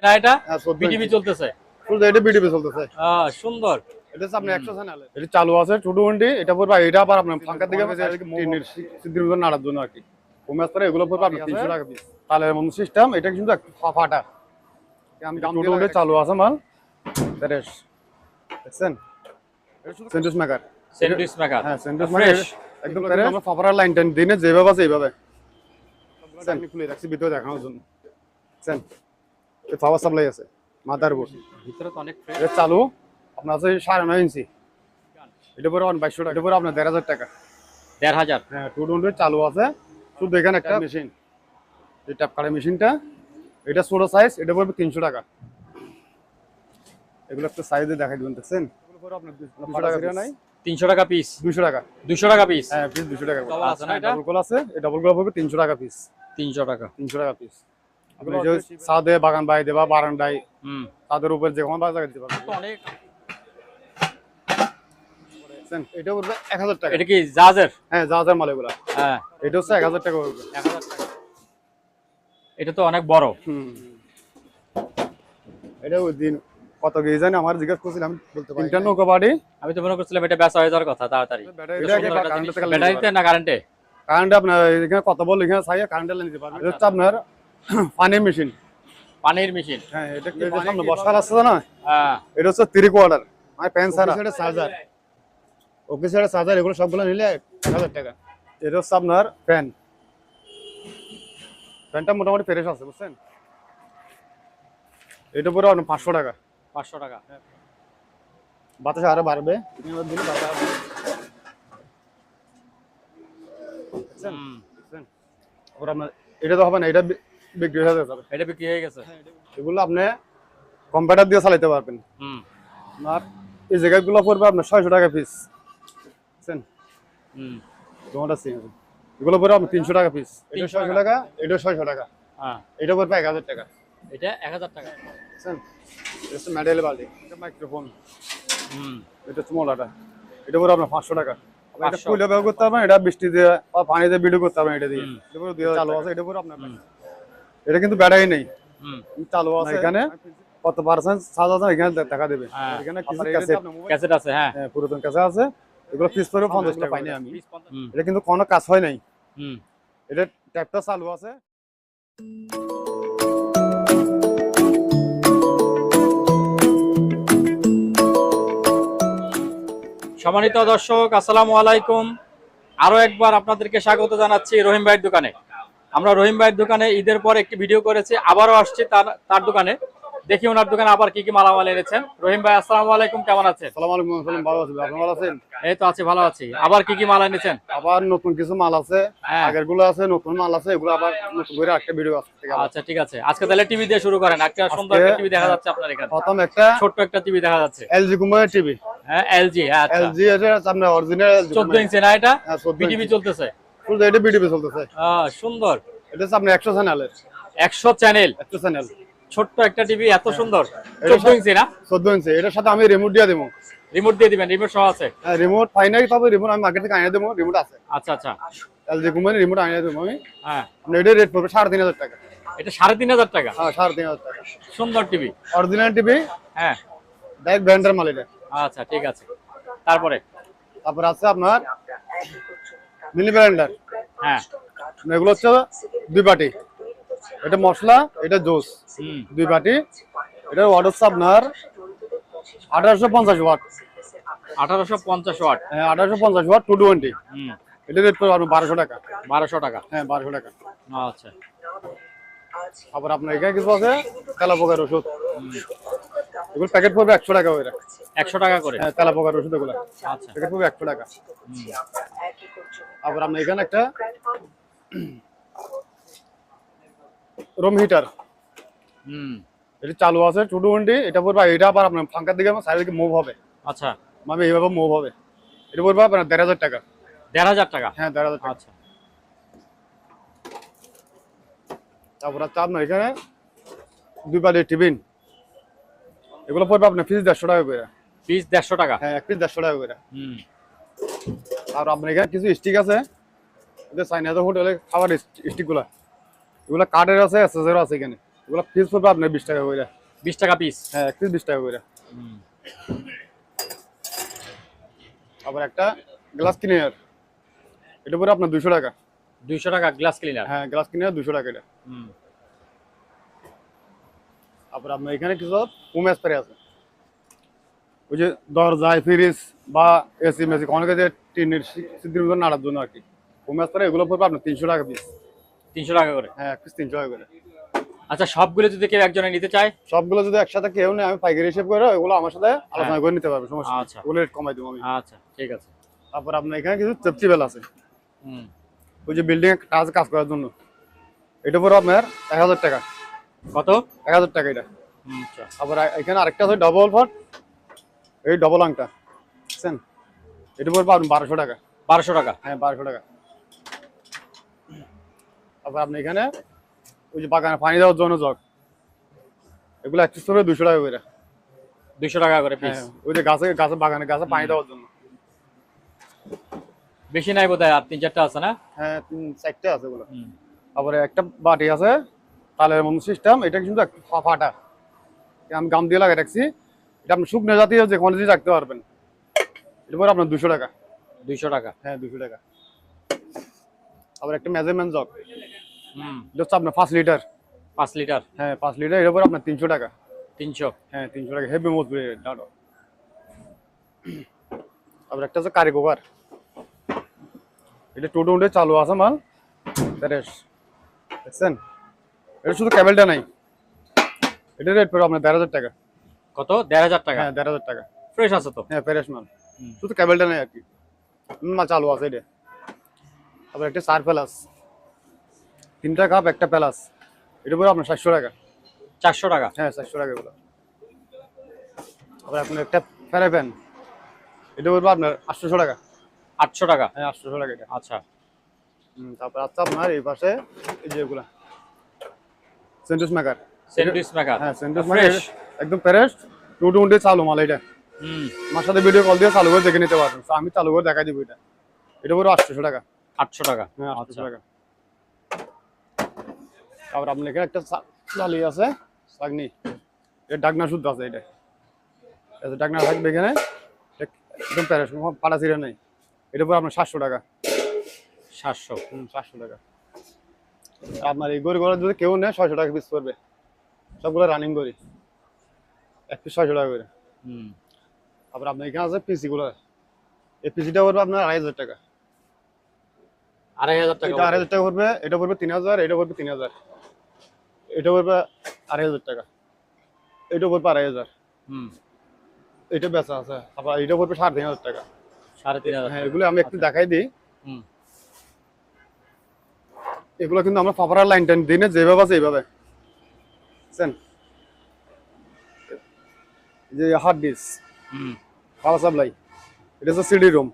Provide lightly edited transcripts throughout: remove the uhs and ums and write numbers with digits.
না এটা বিটিভি চলতেছে। শুধু এটা বিটিভি চলতেছে। সুন্দর। এটা হচ্ছে আপনার 100 চ্যানেল। এটা চালু আছে 220। এটা পড়বে এটা আবার আপনার ফাঙ্কার দিকে টিনের সিদ্ধির মধ্যে নাড়ার জন্য আর কি। কমে আসলে এগুলো পড়বে আপনার 300 টাকা পিস। তালের মতো সিস্টেম। এটা কিন্তু ফাটা। আমি দাম দিয়ে চালু আছে মাল। ফ্রেশ। দেখছেন? Sandwich maker. Sandwich maker. হ্যাঁ, স্যান্ডউইচ মেকার একদম ফ্রেশ। আমরা ফাফারা লাইন টেন দিনে যেভাবে আছে এইভাবে। আমি খুলে রাখছি ভিতরে দেখানোর জন্য। দেখছেন? এই পাওয়ার সাপ্লাই আছে। মাদারবোর্ড। ভিতরে তো অনেক ফ্রেশ। এটা চালু আপনার আছে 9.5 ইঞ্চি। এটা পরে 2200 টাকা। এটা পরে আপনার 1500 টাকা। 1500। হ্যাঁ, 220 চালু আছে। শুধু এখানে একটা মেশিন। এই ট্যাপ কাটার মেশিনটা এটা ছোট সাইজ। এটা পড়বে 300 টাকা। এগুলো একটা সাইজে দেখাই দিবেন। দেখছেন? এগুলো পরে আপনার 200 টাকা নাই। 300 টাকা পিস। 200 টাকা। 200 টাকা পিস। হ্যাঁ, পিস 200 টাকা। ডাবল আছে না এটা? ডাবল গোল আছে। এই ডাবল গোল পড়বে 300 টাকা পিস। 300 টাকা। 300 টাকা পিস। আপনি যে ছাদে বাগান বাইরে বা বারান্দায় ছাদের উপর যে কোনো জায়গায় দিতে পারবেন। অনেক। এটা পড়বে 1000 টাকা। এটা কি জাজের? হ্যাঁ, জাহাজের মাল এগুলা। হ্যাঁ, এটা হচ্ছে 1000 টাকা পড়বে। 1000 টাকা। এটা তো অনেক বড়। এটা ওই দিন কত গেজ জানি আমার জিজ্ঞেস করছিলাম বলতে পারি। তিনটা নৌকা বাড়ি। আমি তো মনে করছিলাম এটা বেচা হয়ে যাওয়ার কথা তাড়াতাড়ি। ব্যাটারিতে না কারেন্টে? কারেন্ট আপনার এখানে কত বল এখানে চাই কারেন্টে নিতে পারবেন। এটা হচ্ছে আপনার পানির মেশিন। পানির মেশিন। হ্যাঁ, এটা কি সামনে বর্ষার আসছে না? হ্যাঁ, এটা হচ্ছে 3 কোয়ার্টার। মানে প্যান সারা চার্জার। ওকে সারা চার্জার এগুলো সবগুলো নিলে 1000 টাকা। এটা হচ্ছে আপনার ফ্যান। ফ্যানটা মোটামুটি ফ্রেশ আছে বুঝছেন? এটা পুরো 500 টাকা। 500 টাকা। বাতাস আরো বাড়বে। এটা তো হবে না, এটা বিক্রি হয়ে যাবে। এটা বিক্রি হয়ে গেছে। এগুলো আপনি কম্পিউটার দিয়ে চালাতে পারবেন। আর এই জায়গাগুলো পড়বে আপনার 600 টাকা পিস। বুঝছেন? এগুলো পড়বে আপনার 300 টাকা পিস। এটা 600 টাকা, এটা 600 টাকা। হ্যাঁ, এটা পড়বে 1000 টাকা। এটা 1000 টাকা। বুঝছেন? এটা হচ্ছে মেডেল বাল্টি। এটা মাইক্রোফোন। এটা হচ্ছে মোলাটা। এটা পড়বে আপনার 500 টাকা। এটা ফুলে ব্যবহার করতে পারবেন, এটা বৃষ্টি দিয়ে বা পানি দিয়ে ভিডিও করতে পারবেন এটা দিয়ে। এটা পুরো চালু আছে। এটা পুরো আপনার এটা কিন্তু ব্যাটারি নেই। চালু আছে। এখানে কত পার্সেন্ট চার্জ আছে এখানে দেখা দেবে। এখানে কিছু ক্যাসেট আছে। হ্যাঁ, পুরাতন ক্যাসেট আছে। এগুলো পিস পড়বে 50 টাকা পাইনি আমি। এটা কিন্তু কোনো কাজ হয় নাই। এটা ট্যাপটা চালু আছে। সম্মানিত দর্শক, আসসালামু আলাইকুম। আরো একবার আপনাদেরকে স্বাগত জানাচ্ছি রহিম ভাইয়ের দোকানে। আমরা রহিম ভাইয়ের দোকানে ঈদের পর একটি ভিডিও করেছি, আবারও আসছি তার দোকানে। দেখি ওনার দোকানে আবার কি কি মালামাল এনেছেন। রহিম ভাই, আসসালামু আলাইকুম, কেমন আছেন? আসসালামু আলাইকুম। ভালো আছি। আপনি ভালো আছেন? এই তো আছি, ভালো আছি। আবার কি কি মাল এনেছেন? আবার নতুন কিছু মাল আছে, আগের গুলো আছে, নতুন মাল আছে। এগুলো আবার নতুন করে একটা ভিডিও আছে। আচ্ছা, ঠিক আছে। আজকে তাহলে টিভি দিয়ে শুরু করেন। একটা সুন্দর একটা টিভি দেখা যাচ্ছে আপনার এখানে। প্রথম একটা ছোট্ট একটা টিভি দেখা যাচ্ছে। এলজি কোম্পানির টিভি। হ্যাঁ, এলজি। হ্যাঁ, এলজি এটা আপনার অরিজিনাল 14 ইঞ্চি না এটা? বিটিভি চলতেছে। শুধু এটা বিটিভি চলতেছে। সুন্দর। এটা হচ্ছে আপনার 100 চ্যানেলের। 100 চ্যানেল। 100 চ্যানেল। ছোট্ট একটা টিভি, এত সুন্দর। 14 ইঞ্চি না? 14 ইঞ্চি। এটার সাথে আমি রিমোট দিয়ে দেবো। রিমোট দিয়ে দিবেন? রিমোট সহ আছে? হ্যাঁ, রিমোট ফাইনালি তবে রিমোট আমি মার্কেট থেকে আনিয়ে দেবো। রিমোট আছে। আচ্ছা আচ্ছা। এলজি কোম্পানির রিমোট আনিয়ে দেবো আমি। হ্যাঁ, এটা রেট পড়বে 3500 টাকা। এটা 3500 টাকা? হ্যাঁ, 3500 টাকা। সুন্দর টিভি, অরিজিনাল টিভি। হ্যাঁ, ডাইরেক্ট ব্র্যান্ডের মাল এটা। আচ্ছা, ঠিক আছে। তারপরে আছে আপনার মিনি ব্লেন্ডার। হ্যাঁ, এগুলো হচ্ছে 2 বাটি। এটা মশলা, এটা জুস। 2 বাটি। এটা ওয়াট হচ্ছে আপনার 1850 ওয়াট। 1850 ওয়াট। হ্যাঁ, 1850 ওয়াট 220। এটা রেট পড়বে 1200 টাকা। 1200 টাকা? হ্যাঁ, 1200 টাকা। আচ্ছা। আবার আপনার এখানে কিছু আছে তেলাপোকার ওষুধ। এগুলো প্যাকেট পড়বে 100 টাকা করে। 100 টাকা করে? হ্যাঁ, তেলাপোকার ওষুধ এগুলো। আচ্ছা, প্যাকেট পড়বে 100 টাকা। আবার আপনার এখানে একটা রুম হিটার। এটা চালু আছে 220। এটা পড়বে এটা আবার আপনার ফাঙ্কার দিকে আমার সাইডে মুভ হবে। আচ্ছা, মানে এইভাবে মুভ হবে। এটা পড়বে আপনার 1500 টাকা। 1500 টাকা? হ্যাঁ, 1500 টাকা। আচ্ছা। তারপর আছে আপনার এখানে 2 বাটির টিফিন। এগুলো পড়বে আপনার পিস 150 টাকা করে। পিস 150 টাকা? হ্যাঁ, এক পিস 150 টাকা করে। আর আপনার এখানে কিছু স্টিক আছে। এটা চাইনাতে হোটেলে খাবার স্টিক গুলা। এগুলো কাঠের আছে, এসএসের আছে এখানে। এগুলো পিস পড়বে আপনার 20 টাকা করে। 20 টাকা পিস। হ্যাঁ, এক পিস 20 টাকা করে। আবার একটা গ্লাস ক্লিনার, এটা পড়বে আপনার 200 টাকা। 200 টাকা গ্লাস ক্লিনার। হ্যাঁ, গ্লাস ক্লিনার 200 টাকা এটা। তারপর আপনার এখানে কিছু হোম স্প্রে আছে, ওই যে দরজায় ফ্রিজ বা এসি মেসি অনেকে যে টিনের সিদ্ধির মতো নাড়ার জন্য আর কি হোম স্প্রে, এগুলো পড়বে আপনার 300 টাকা পিস। 300 টাকা করে। হ্যাঁ, এক পিস 300 টাকা করে। আচ্ছা, সবগুলো যদি কেউ একজনে নিতে চায়? সবগুলো যদি একসাথে কেউ নেই, আমি পাইকারি হিসেব করে ওগুলো আমার সাথে আলোচনা করে নিতে পারবে, সমস্যা নেই। আচ্ছা, ওগুলো রেট কমাই দেবো আমি। আচ্ছা ঠিক আছে। তারপর আপনার এখানে কিছু সেফটি বেল আছে, ওই যে বিল্ডিং কাজ করার জন্য, এটা পড়বে আপনার 1000 টাকা। কত? 1000 টাকা এটা। আচ্ছা। আবার এখানে আরেকটা আছে ডবল ফট, এই ডবল আংটা বুঝছেন, এটা পড়বে আপনার 1200 টাকা। 1200 টাকা। হ্যাঁ, 1200 টাকা। তারপর আপনি এখানে ওই যে বাগানে পানি দেওয়ার জন্য জগ, এগুলো এক পিস পড়বে 200 টাকা করে। 200 টাকা করে পিস। হ্যাঁ, ওই যে গাছে বাগানে পানি দেওয়ার জন্য। বেশি নাই বোধহয়, আর 3-4টা আছে না? হ্যাঁ, 3-4টা আছে ওগুলো। তারপরে একটা বাটি আছে তালের মতো সিস্টেম, এটা কিন্তু একটু ফাটা, আমি গাম দিয়ে লাগিয়ে রাখছি, এটা আপনি শুকনো জাতীয় যে কোয়ান্টিটি রাখতে পারবেন। এটা পরে আপনার 200 টাকা। 200 টাকা। হ্যাঁ, 200 টাকা। আবার একটা মেজারমেন্ট জগ, এটা হচ্ছে আপনার 5 লিটার। 5 লিটার। হ্যাঁ, 5 লিটার, এর উপর আপনার 300 টাকা। 300। হ্যাঁ, 300 টাকা, হেভি মজবুত ডাটো। আবার একটা আছে কারি কুকার, এটা টোটো উঠে চালু আছে মাল ফ্রেশ, দেখছেন, এটা শুধু কেবলটা নাই, এটা রেট পড়বে আপনার 1500 টাকা। কত? 1500 টাকা। হ্যাঁ, 1500 টাকা। ফ্রেশ আছে তো? হ্যাঁ, ফ্রেশ মাল, শুধু কেবলটা নাই আর কি, মাল চালু আছে এটা। আবার একটা 4 প্লাস, 3টা কাপ একটা প্লাস, এটা পড়বে আপনার 700 টাকা। 400 টাকা। হ্যাঁ, 700 টাকা এগুলো। আবার আপনার একটা ফ্রাই প্যান, এটা পড়বে আপনার 800 টাকা। 800 টাকা। হ্যাঁ, 800 টাকা এটা। আচ্ছা। তারপর আচ্ছা আপনার এই পাশে এই যে এগুলা স্যান্ডউইচ মেকার। Sandwich maker. হ্যাঁ, স্যান্ডউইচ মেকার একদম ফ্রেশ, টুটু উন্ডে চালু মাল এটা। আমার সাথে ভিডিও কল দিয়ে চালু করে দেখে নিতে পারবেন, আমি চালু করে দেখাই দিব। এটা এটা পুরো 800 টাকা। 800 টাকা। হ্যাঁ, 800 টাকা। তারপর আপনার এখানে একটা চালি আছে চাগনি, এটা ডাকনা শুদ্ধ আছে, এটা ডাকনা থাকবে এখানে একদম ফ্রেশ, পাটা ছিঁড়ে নেই, এটা পুরো আপনার 700 টাকা। 700। 700 টাকা। আপনার এই গড়ি গড়া যদি কেউ নেয় 600 টাকা পিস পড়বে, সবগুলো রানিং গড়ি, এক পিস 600 টাকা করে। তারপর আপনার এখানে আছে পিসি গুলো, এই পিসিটা পড়বে আপনার 2500 টাকা। 2500 টাকা। এটা 2500 টাকা পড়বে, এটা পড়বে 3000, এটা পড়বে 3000, এটা পড়বে 2500 টাকা, এটা পড়বে 2500। এটা বেচা আছে। আবার এটা পড়বে 3500 টাকা। 3500। হ্যাঁ, এগুলো আমি একটু দেখাই দিই। এগুলো কিন্তু আমরা পাপারার লাইন টাইন দিনে যেভাবে আছে এইভাবে, বুঝছেন, যে হার্ড ডিস্ক, পাওয়ার সাপ্লাই, এটা হচ্ছে সিডি রুম,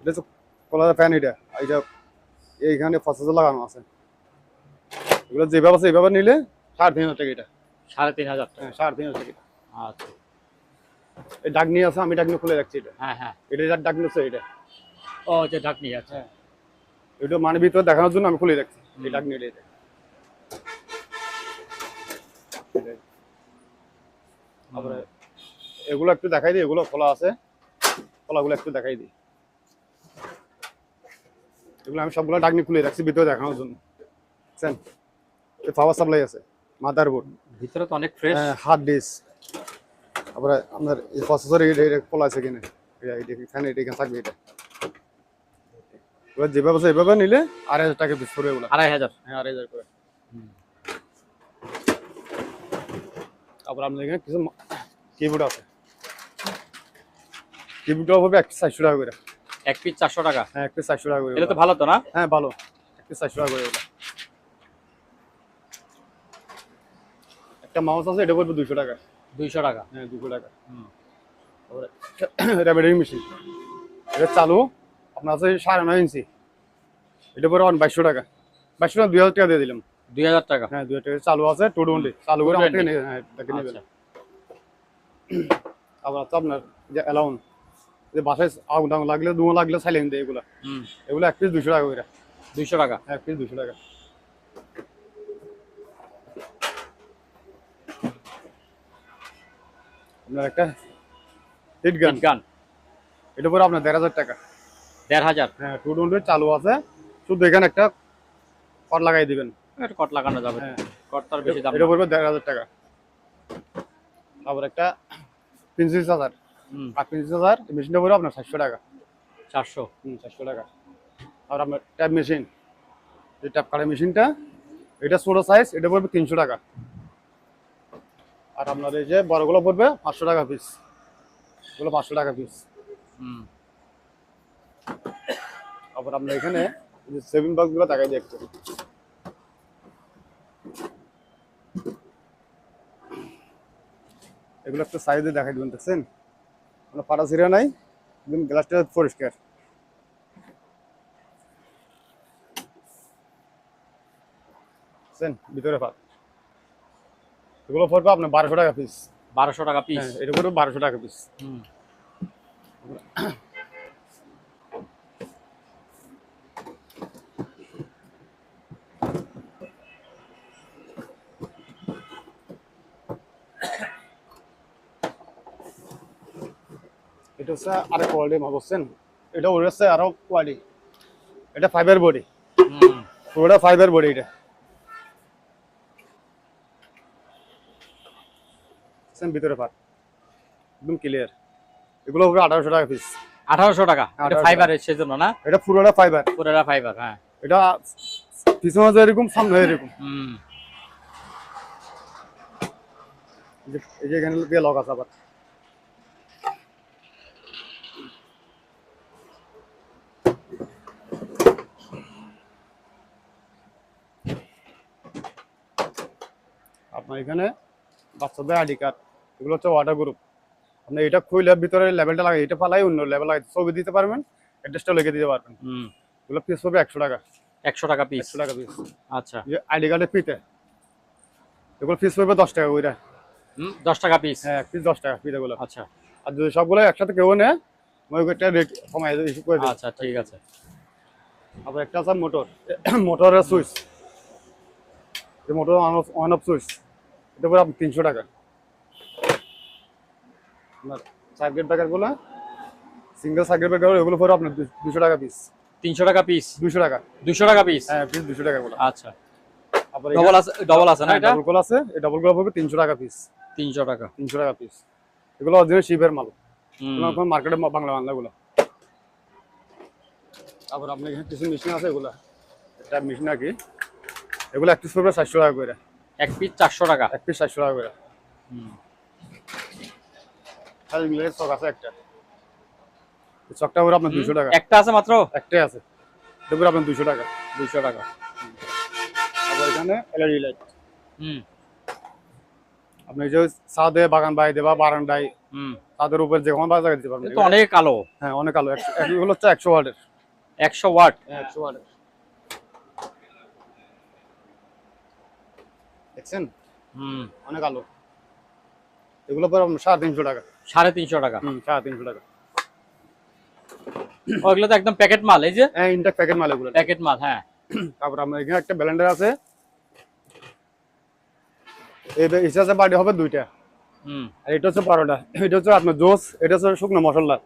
এটা হচ্ছে কলার ফ্যান, এটা এইখানে প্রসেসর লাগানো আছে। এগুলো যেভাবে আছে এইভাবে নিলে 3500 টাকা এটা। 3500 টাকা। হ্যাঁ, 3500 টাকা। আচ্ছা। এই ডাকনি আছে, আমি ডাকনি খুলে রাখছি এটা। হ্যাঁ হ্যাঁ, এটা যার ডাকনি হচ্ছে এটা। ও যে ঢাকনি আছে। হ্যাঁ, এটা মানে ভিতরে দেখানোর জন্য আমি খুলে রাখছি এই ডাকনি এটা। তারপরে এগুলো একটু দেখাই দিই, এগুলো খোলা আছে, খোলাগুলো একটু দেখাই দিই। এগুলো আমি সবগুলো ডাকনি খুলে রাখছি ভিতরে দেখানোর জন্য, বুঝছেন। পাওয়ার সাপ্লাই আছে, মাদারবোর্ড, ভিতরে তো অনেক ফ্রেশ। হার্ড ডিস্ক, তারপরে আপনার এই প্রসেসর এটা খোলা আছে কিনা, এখানে এটা এখানে থাকবে এটা। এবার যেভাবে আছে এভাবে নিলে 2500 টাকা পিস পড়বে এগুলো। 2500। হ্যাঁ, 2500 করে। তারপর আপনার এখানে কিছু কিবোর্ড আছে, কিবোর্ডটা হবে 400 টাকা করে। এক পিস 400 টাকা। হ্যাঁ, এক পিস 400 টাকা করে। এটা তো ভালো তো না? হ্যাঁ, ভালো, এক পিস 400 টাকা করে এগুলো। একটা মাউস আছে, এটা পড়বে 200 টাকা। 200 টাকা। হ্যাঁ, 200 টাকা। তারপরে এটা ব্যাটারি মেশিন, এটা চালু আপনার আছে 9.5 ইঞ্চি, এটা পড়বে 2200 টাকা। 2200 টাকা 2000 টাকা দিয়ে দিলাম। 2000 টাকা। হ্যাঁ, 2000 টাকা চালু আছে, টু ডোন্ট চালু করে আমার থেকে নেবেন। হ্যাঁ, তাকে নেবেন। আবার আছে আপনার যে অ্যালাউন, যে বাসায় আগুন টাগুন লাগলে, ধোঁয়া লাগলে সাইলেন্ট দেয়, এগুলো এগুলো এক পিস 200 টাকা করে। 200 টাকা। এক পিস 200 টাকা। আপনার একটা হিট গান, গান এটা পরে আপনার 1,500 টাকা। 1,500। হ্যাঁ 220 চালু আছে, শুধু এখানে একটা কট লাগাই দিবেন। এটা কট লাগানো যাবে, হ্যাঁ কট তার বেশি দাম এটা না। পড়বে 1,500 টাকা। তারপর একটা প্রিন্সেস চার্জার, আর প্রিন্সেস চার্জার মেশিনটা পড়বে আপনার 700 টাকা। 400। 700 টাকা। আর আপনার ট্যাপ মেশিন, যে ট্যাপ কাটার মেশিনটা, এটা ছোট সাইজ, এটা পড়বে 300 টাকা। আর আপনার এই যে বড়গুলো পড়বে 500 টাকা পিস, এগুলো 500 টাকা পিস। আবার আপনার এখানে সেভিং বক্সগুলো দেখাই দিই একটু। এগুলো একটা সাইজে দেখাই দিবেন, দেখছেন কোনো ফাটা ছিঁড়া নাই, একদম গ্লাসটা পরিষ্কার। ভিতরে পাত, এগুলো পড়বে আপনার 1200 টাকা পিস। 1200 টাকা পিস। হ্যাঁ এটা পড়বে 1200 টাকা পিস। এটা হচ্ছে আরেক কোয়ালিটি মাল, বুঝছেন, এটা ওর হচ্ছে আরো কোয়ালিটি। এটা ফাইবার বডি, পুরোটা ফাইবার বডি। এটা ভিতরে পাত একদম ক্লিয়ার, এগুলো হবে 1800 টাকা পিস। 1800 টাকা। এটা 1800 ফাইবারের সেজন্য না? এটা পুরোটা ফাইবার, পুরোটা ফাইবার। হ্যাঁ এটা পিছনে এরকম, সামনে এরকম। এই যে এখানে দিয়ে লক আছে আবার। আপনার এখানে বাচ্চাদের আইডি কার্ড, এগুলো হচ্ছে ওয়াটার গ্রুপ। আপনি এটা খুইলে ভিতরে লেভেলটা লাগাই, এটা পালাই অন্য লেভেল লাগাই ছবি দিতে পারবেন, অ্যাড্রেসটা লিখে দিতে পারবেন। এগুলো পিস হবে 100 টাকা। 100 টাকা পিস। 100 টাকা পিস। আচ্ছা। যে আইডি কার্ডের ফিতে, এগুলো পিস পড়বে 10 টাকা ওইটা। 10 টাকা পিস। হ্যাঁ পিস 10 টাকা পিস এগুলো। আচ্ছা। আর যদি সবগুলো একসাথে কেউ নেয়, ওই একটা রেট কমাই করে দিই। আচ্ছা ঠিক আছে। আবার একটা আছে মোটর, মোটরের সুইচ, যে মোটর অন অফ সুইচ, এটা পরে আপনি 300 টাকা। আপনার সার্কিট ব্রেকারগুলো, সিঙ্গেল সার্কিট ব্রেকার, এগুলো পরে আপনার 200 টাকা পিস। 300 টাকা পিস। 200 টাকা। 200 টাকা পিস। হ্যাঁ পিস 200 টাকা এগুলো। আচ্ছা। আবার ডবল আছে, ডবল আছে না? এটা ডাবল গুলো আছে, এই ডাবল গুলো পড়বে 300 টাকা পিস। 300 টাকা। 300 টাকা পিস। এগুলো অরিজিনাল শিপের মাল, এখন মার্কেটে বাংলা বাংলাগুলো। তারপর আপনার এখানে কিছু মেশিন আছে, এগুলো একটা মেশিন আর কি, এগুলো এক পিস পড়বে 400 টাকা করে। এক পিস 400 টাকা। এক পিস 400 টাকা করে। আর ইংলিশ চক আছে একটা, এই চকটা পড়বে আপনার 200 টাকা। একটা আছে মাত্র? একটাই আছে, এটা পড়বে আপনার 200 টাকা। 200 টাকা। আবার এখানে এলইডি লাইট, আপনি যে ছাদে, বাগান বাড়িতে বা বারান্দায়, ছাদের উপর যে কোনো জায়গায় দিতে পারবেন। এটা তো অনেক আলো। হ্যাঁ অনেক আলো। এগুলো হচ্ছে 100 ওয়াটের। 100 ওয়াট। 100 ওয়াটের, দেখছেন অনেক আলো। এগুলো পরে 350 টাকা। 350 টাকা। 350 টাকা। ওগুলো তো একদম প্যাকেট মাল। এই যে হ্যাঁ ইনটেক প্যাকেট মাল এগুলো, প্যাকেট মাল। হ্যাঁ। তারপর আমরা এখানে একটা ব্লেন্ডার আছে, এই হিসাবে বাড়ি হবে 2টা। আর এটা হচ্ছে 12টা। এটা হচ্ছে আপনার জোস, এটা হচ্ছে শুকনো মশলা।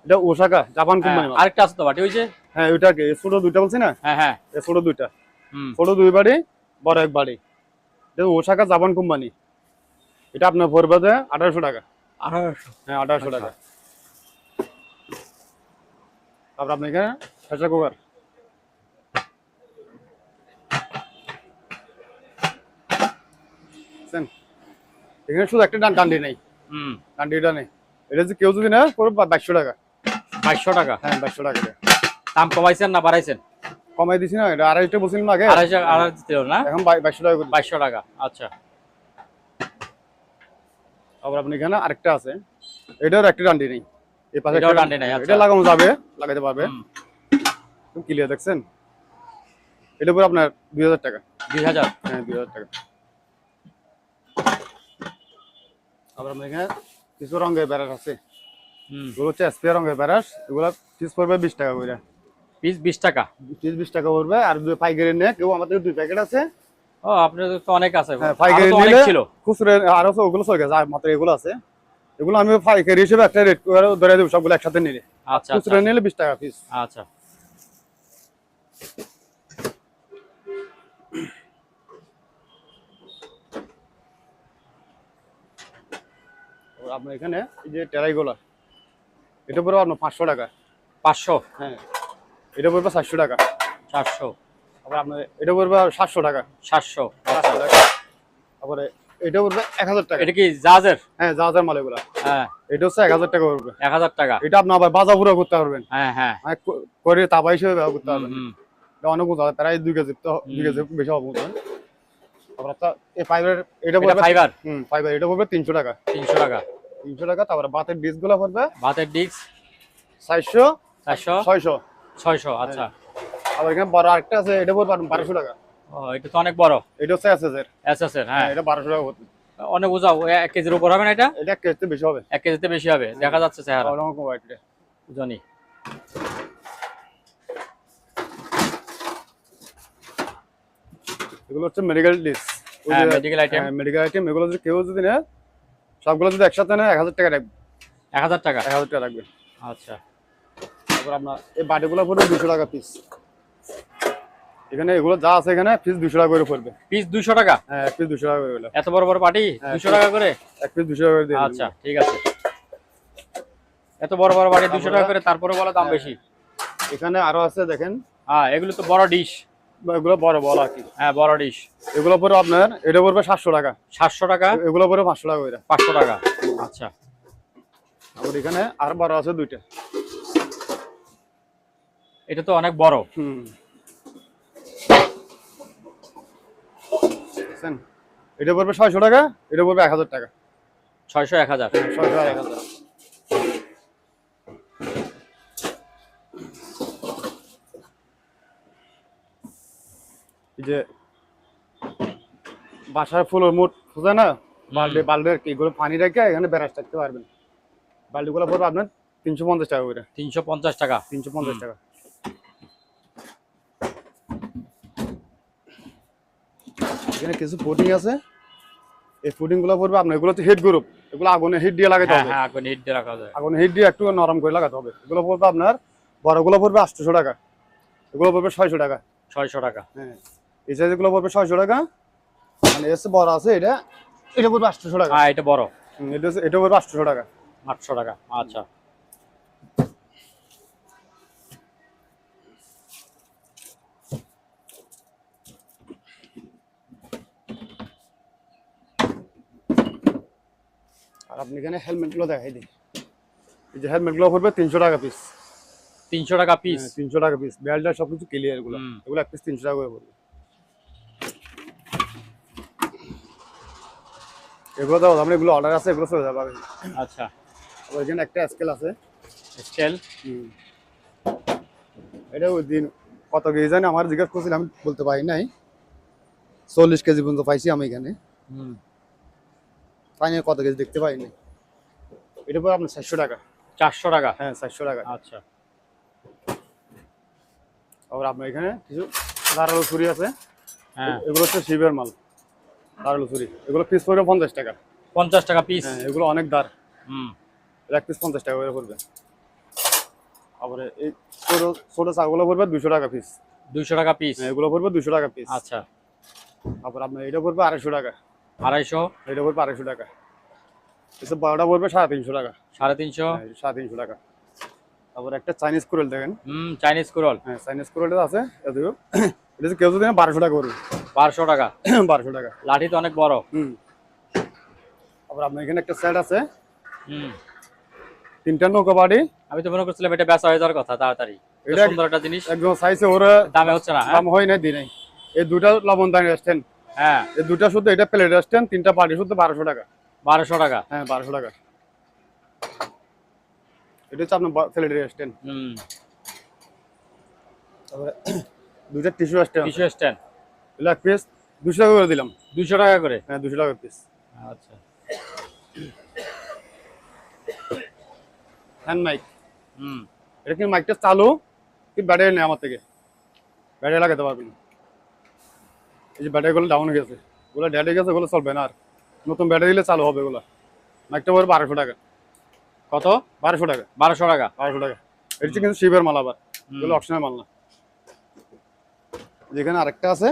এটা ওসাকা জাপান কোম্পানি। আরেকটা আছে তো বাটি, ওই যে। হ্যাঁ ওইটা কি ছোট 2টা বলছি না? হ্যাঁ হ্যাঁ এই ছোট 2টা, ছোট 2 বাড়ি, বড় 1 বাড়ি। এটা ওসাকা জাপান কোম্পানি। এটা আপনার পড়বে 1800 টাকা। 1800? হ্যাঁ 1800 টাকা। তারপর আপনি এখানে প্রেসার কুকার, এখানে শুধু একটা ডান্ডি নেই, ডান্ডিটা নেই। এটা যে কেউ যদি না পড়বে 2200 টাকা। 2200 টাকা? হ্যাঁ 2200 টাকা। দাম কমাইছেন না বাড়াইছেন? কমাই দিছি না, এটা 250 বলছিলাম আগে। 250 দিও না, এখন 2200 টাকা করে। 2200 টাকা। আচ্ছা। আবার আপনি এখানে আরেকটা আছে, এটার একটা ডান্ডি নেই, এই পাশে এটাও একটা ডান্ডি নাই। আচ্ছা। এটা লাগানো যাবে, লাগাতে পারবে। তুমি ক্লিয়ার দেখছেন? এটা পুরো আপনার 2000 টাকা। 2000? হ্যাঁ 2000 টাকা। আবার আমাদের এখানে কিছু রঙের ব্যারাস আছে, এগুলো হচ্ছে স্পেয়ার রঙের ব্যারাস। এগুলো পিস পড়বে 20 টাকা করে। পিস 20 টাকা? পিস 20 টাকা পড়বে। আর যদি পাইকারি নেয় কেউ, আমাদের 2 প্যাকেট আছে। ও আপনাদের তো অনেক আছে। হ্যাঁ পাইকারি আরো তো অনেক নিলে ছিল। খুচরা আরো ওগুলো চলে গেছে, আর মাত্র এগুলো আছে। এগুলো আমি পাইকারি হিসেবে একটা রেট করে ধরে দেবো সবগুলো একসাথে নিলে। আচ্ছা খুচরা নিলে 20 টাকা পিস। আচ্ছা আপনার এখানে এই যে টেরাইগুলা, এটা পড়বে আপনার 500 টাকা। 500, হ্যাঁ, এটা পড়বে 400 টাকা। 400, আবার আপনার এটা পড়বে 700 টাকা। 700। 700 টাকা। তারপরে এটা পড়বে 1000 টাকা। এটা কি জাজের? হ্যাঁ, জাহাজের মাল এগুলা। হ্যাঁ, এটা হচ্ছে 1000 টাকা পড়বে। 1000 টাকা। এটা আপনি আবার বাজা পুরো করতে পারবেন। হ্যাঁ হ্যাঁ। করে তাবা হিসেবে ব্যবহার করতে পারবেন। হুম, এটা অনেক উঁচু হবে, প্রায় 2 কেজি, তো 2 কেজি বেশি হবে উঁচু। তারপর এই ফাইবার এটা পড়বে ফাইবার। ফাইবার এটা পড়বে 300 টাকা। 300 টাকা। 300 টাকা। তারপরে বাতের ডিসগুলো পড়বে ভাতের ডিস্ক 400, 400, 600। 600। আচ্ছা। আবার এখানে বড় আরেকটা আছে, এটা পড়বে 1200 টাকা। ও, এটা তো অনেক বড়। এটা হচ্ছে এসএস এর। এসএস এর। হ্যাঁ, এটা 1200 টাকা পড়বে। অনেক উঁচা। 1 কেজির উপর হবে না এটা? এটা কেজিতে বেশি হবে। 1 কেজিতে বেশি হবে, দেখা যাচ্ছে চেহারা। অনেক হোয়াইট এটা। জানি। এগুলো হচ্ছে মেডিকেল ডিস। হ্যাঁ, মেডিকেল আইটেম। মেডিকেল আইটেম এগুলো যদি কেউ যদি নেয়, সবগুলো যদি একসাথে নেয় 1000 টাকা রাখবে। 1000 টাকা। 1000 টাকা রাখবে। আচ্ছা। তারপর আপনার এই বাটিগুলো পড়বে 200 টাকা পিস। এখানে এগুলো যা আছে এখানে পিস 200 টাকা করে পড়বে। পিস 200 টাকা? হ্যাঁ, এক পিস 200 টাকা করে হলো। এত বড় বড় পাটি 200 টাকা করে? এক পিস 200 টাকা করে দিয়ে আচ্ছা, ঠিক আছে। এত বড় বড় পাটি 200 টাকা করে, তারপরে বলে দাম বেশি। এখানে আরো আছে দেখেন। হ্যাঁ, এগুলো তো বড় ডিশ। এগুলো বড় বড় আর কি। হ্যাঁ, বড় ডিশ। এগুলো পড়বে আপনার, এটা পড়বে 700 টাকা। 700 টাকা। এগুলো পড়বে 500 টাকা করে। 500 টাকা। আচ্ছা। আবার এখানে আর বড় আছে দুইটা। এটা তো অনেক বড়। দেখছেন? এটা পড়বে 600 টাকা, এটা পড়বে 1000 টাকা। 600, 1000। 600 আর 1000। এই যে বাসার ফুলের মোট খুঁজে না, বাল্টি আর কি, এগুলো পানি রেখে এখানে বেরাস রাখতে পারবেন। বাল্টিগুলো পড়বে আপনার 350 টাকা করে। 350 টাকা। 350 টাকা। এখানে কিছু পুডিং আছে, এই পুডিং গুলো পড়বে আপনার, এগুলো হচ্ছে হিট গ্রুপ, এগুলো আগুনে হিট দিয়ে লাগাতে হ্যাঁ হবে। হ্যাঁ, আগুনে হিট দিয়ে রাখা যায়। আগুনে হিট দিয়ে একটু নরম করে লাগাতে হবে। এগুলো পড়বে আপনার, বড়গুলো পড়বে 800 টাকা, এগুলো পড়বে 600 টাকা। 600 টাকা। হ্যাঁ, এই সাইজগুলো পড়বে 600 টাকা। মানে এসে বড় আছে, এটা এটা পড়বে 800 টাকা। হ্যাঁ, এটা বড়। এটা পড়বে 800 টাকা। 800 টাকা। আচ্ছা। আর আপনি এখানে হেলমেটগুলো দেখাই দিন। এই যে হেলমেটগুলো পড়বে 300 টাকা পিস। 300 টাকা পিস? 300 টাকা পিস। বেল্টটা সবকিছু ক্লিয়ার এগুলো। এগুলো এক পিস 300 টাকা করে পড়বে। এগুলো দাও, আমরা এগুলো অর্ডার আছে, এগুলো চলে যাবে। আচ্ছা। আবার এখানে একটা স্কেল আছে। স্কেল? এটা ওই দিন কত কেজি জানি আমার জিজ্ঞাসা করছিলাম, আমি বলতে পারি নাই। 40 কেজি পর্যন্ত পাইছি আমি এখানে। পাইনি কত কেজি দেখতে পাইনি। এটা পরে আপনার 400 টাকা। 400 টাকা? হ্যাঁ, 400 টাকা। আচ্ছা। আবার আপনার এখানে কিছু ধারালো ছুরি আছে। হ্যাঁ, এগুলো হচ্ছে শিবের মাল, ধারালো ছুরি। এগুলো পিস পড়বে 50 টাকা। 50 টাকা পিস? হ্যাঁ, এগুলো অনেক দার। হুম। এক পিস 50 টাকা করে পড়বে। আবার এই ছোট ছোট চাগুলো পড়বে 200 টাকা পিস। 200 টাকা পিস? হ্যাঁ, এগুলো পড়বে 200 টাকা পিস। আচ্ছা। তারপর আপনার এটা পড়বে 250 টাকা। 250? এটা পড়বে 250 টাকা। এসব বড়টা পড়বে 350 টাকা। 350? হ্যাঁ, 350 টাকা। তারপর একটা চাইনিজ কুড়েল দেখেন। চাইনিজ কুড়াল? হ্যাঁ, চাইনিজ কুড়েলটা আছে। এটা কেউ যদি 1200 টাকা করবে। 1200 টাকা? 1200 টাকা। লাঠি তো অনেক বড়। আবার আপনার এখানে একটা সেট আছে। হুম। 3টা নৌকা বাড়ি। আমি তো মনে করছিলাম এটা বেচা হয়ে যাওয়ার কথা তাড়াতাড়ি। এটা এটা সুন্দর একটা জিনিস। একদম সাইজে ওরা দামে হচ্ছে না? দাম হয় না, দিই নাই। এই দুটা লবণদানি স্ট্যান্ড। হ্যাঁ, এই দুটা শুধু, এটা প্লেট স্ট্যান্ড, 3টা বাড়ি শুধু 1200 টাকা। 1200 টাকা? হ্যাঁ, 1200 টাকা। এটা হচ্ছে আপনার প্লেটের স্ট্যান্ড। তারপরে দুইটা টিস্যু স্ট্যান্ড। Tissue stand? এগুলো এক পিস 200 টাকা করে দিলাম। 200 টাকা করে? হ্যাঁ, 200 টাকা পিস। আচ্ছা। Hand mic. এটা কি মাইকটা চালু কি ব্যাটারি নেই আমার থেকে, ব্যাটারি লাগাতে পারবেন। এই যে ব্যাটারিগুলো ডাউন হয়ে গেছে, ওগুলো ডেড হয়ে গেছে, ওগুলো চলবে না আর। নতুন ব্যাটারি দিলে চালু হবে। ওগুলো মাইকটা পড়বে 1200 টাকা। কত? 1200 টাকা। 1200 টাকা। 1200 টাকা। এটা হচ্ছে কিন্তু শিবের মাল আবার, এগুলো অপশনাল মাল না। যেখানে আরেকটা আছে,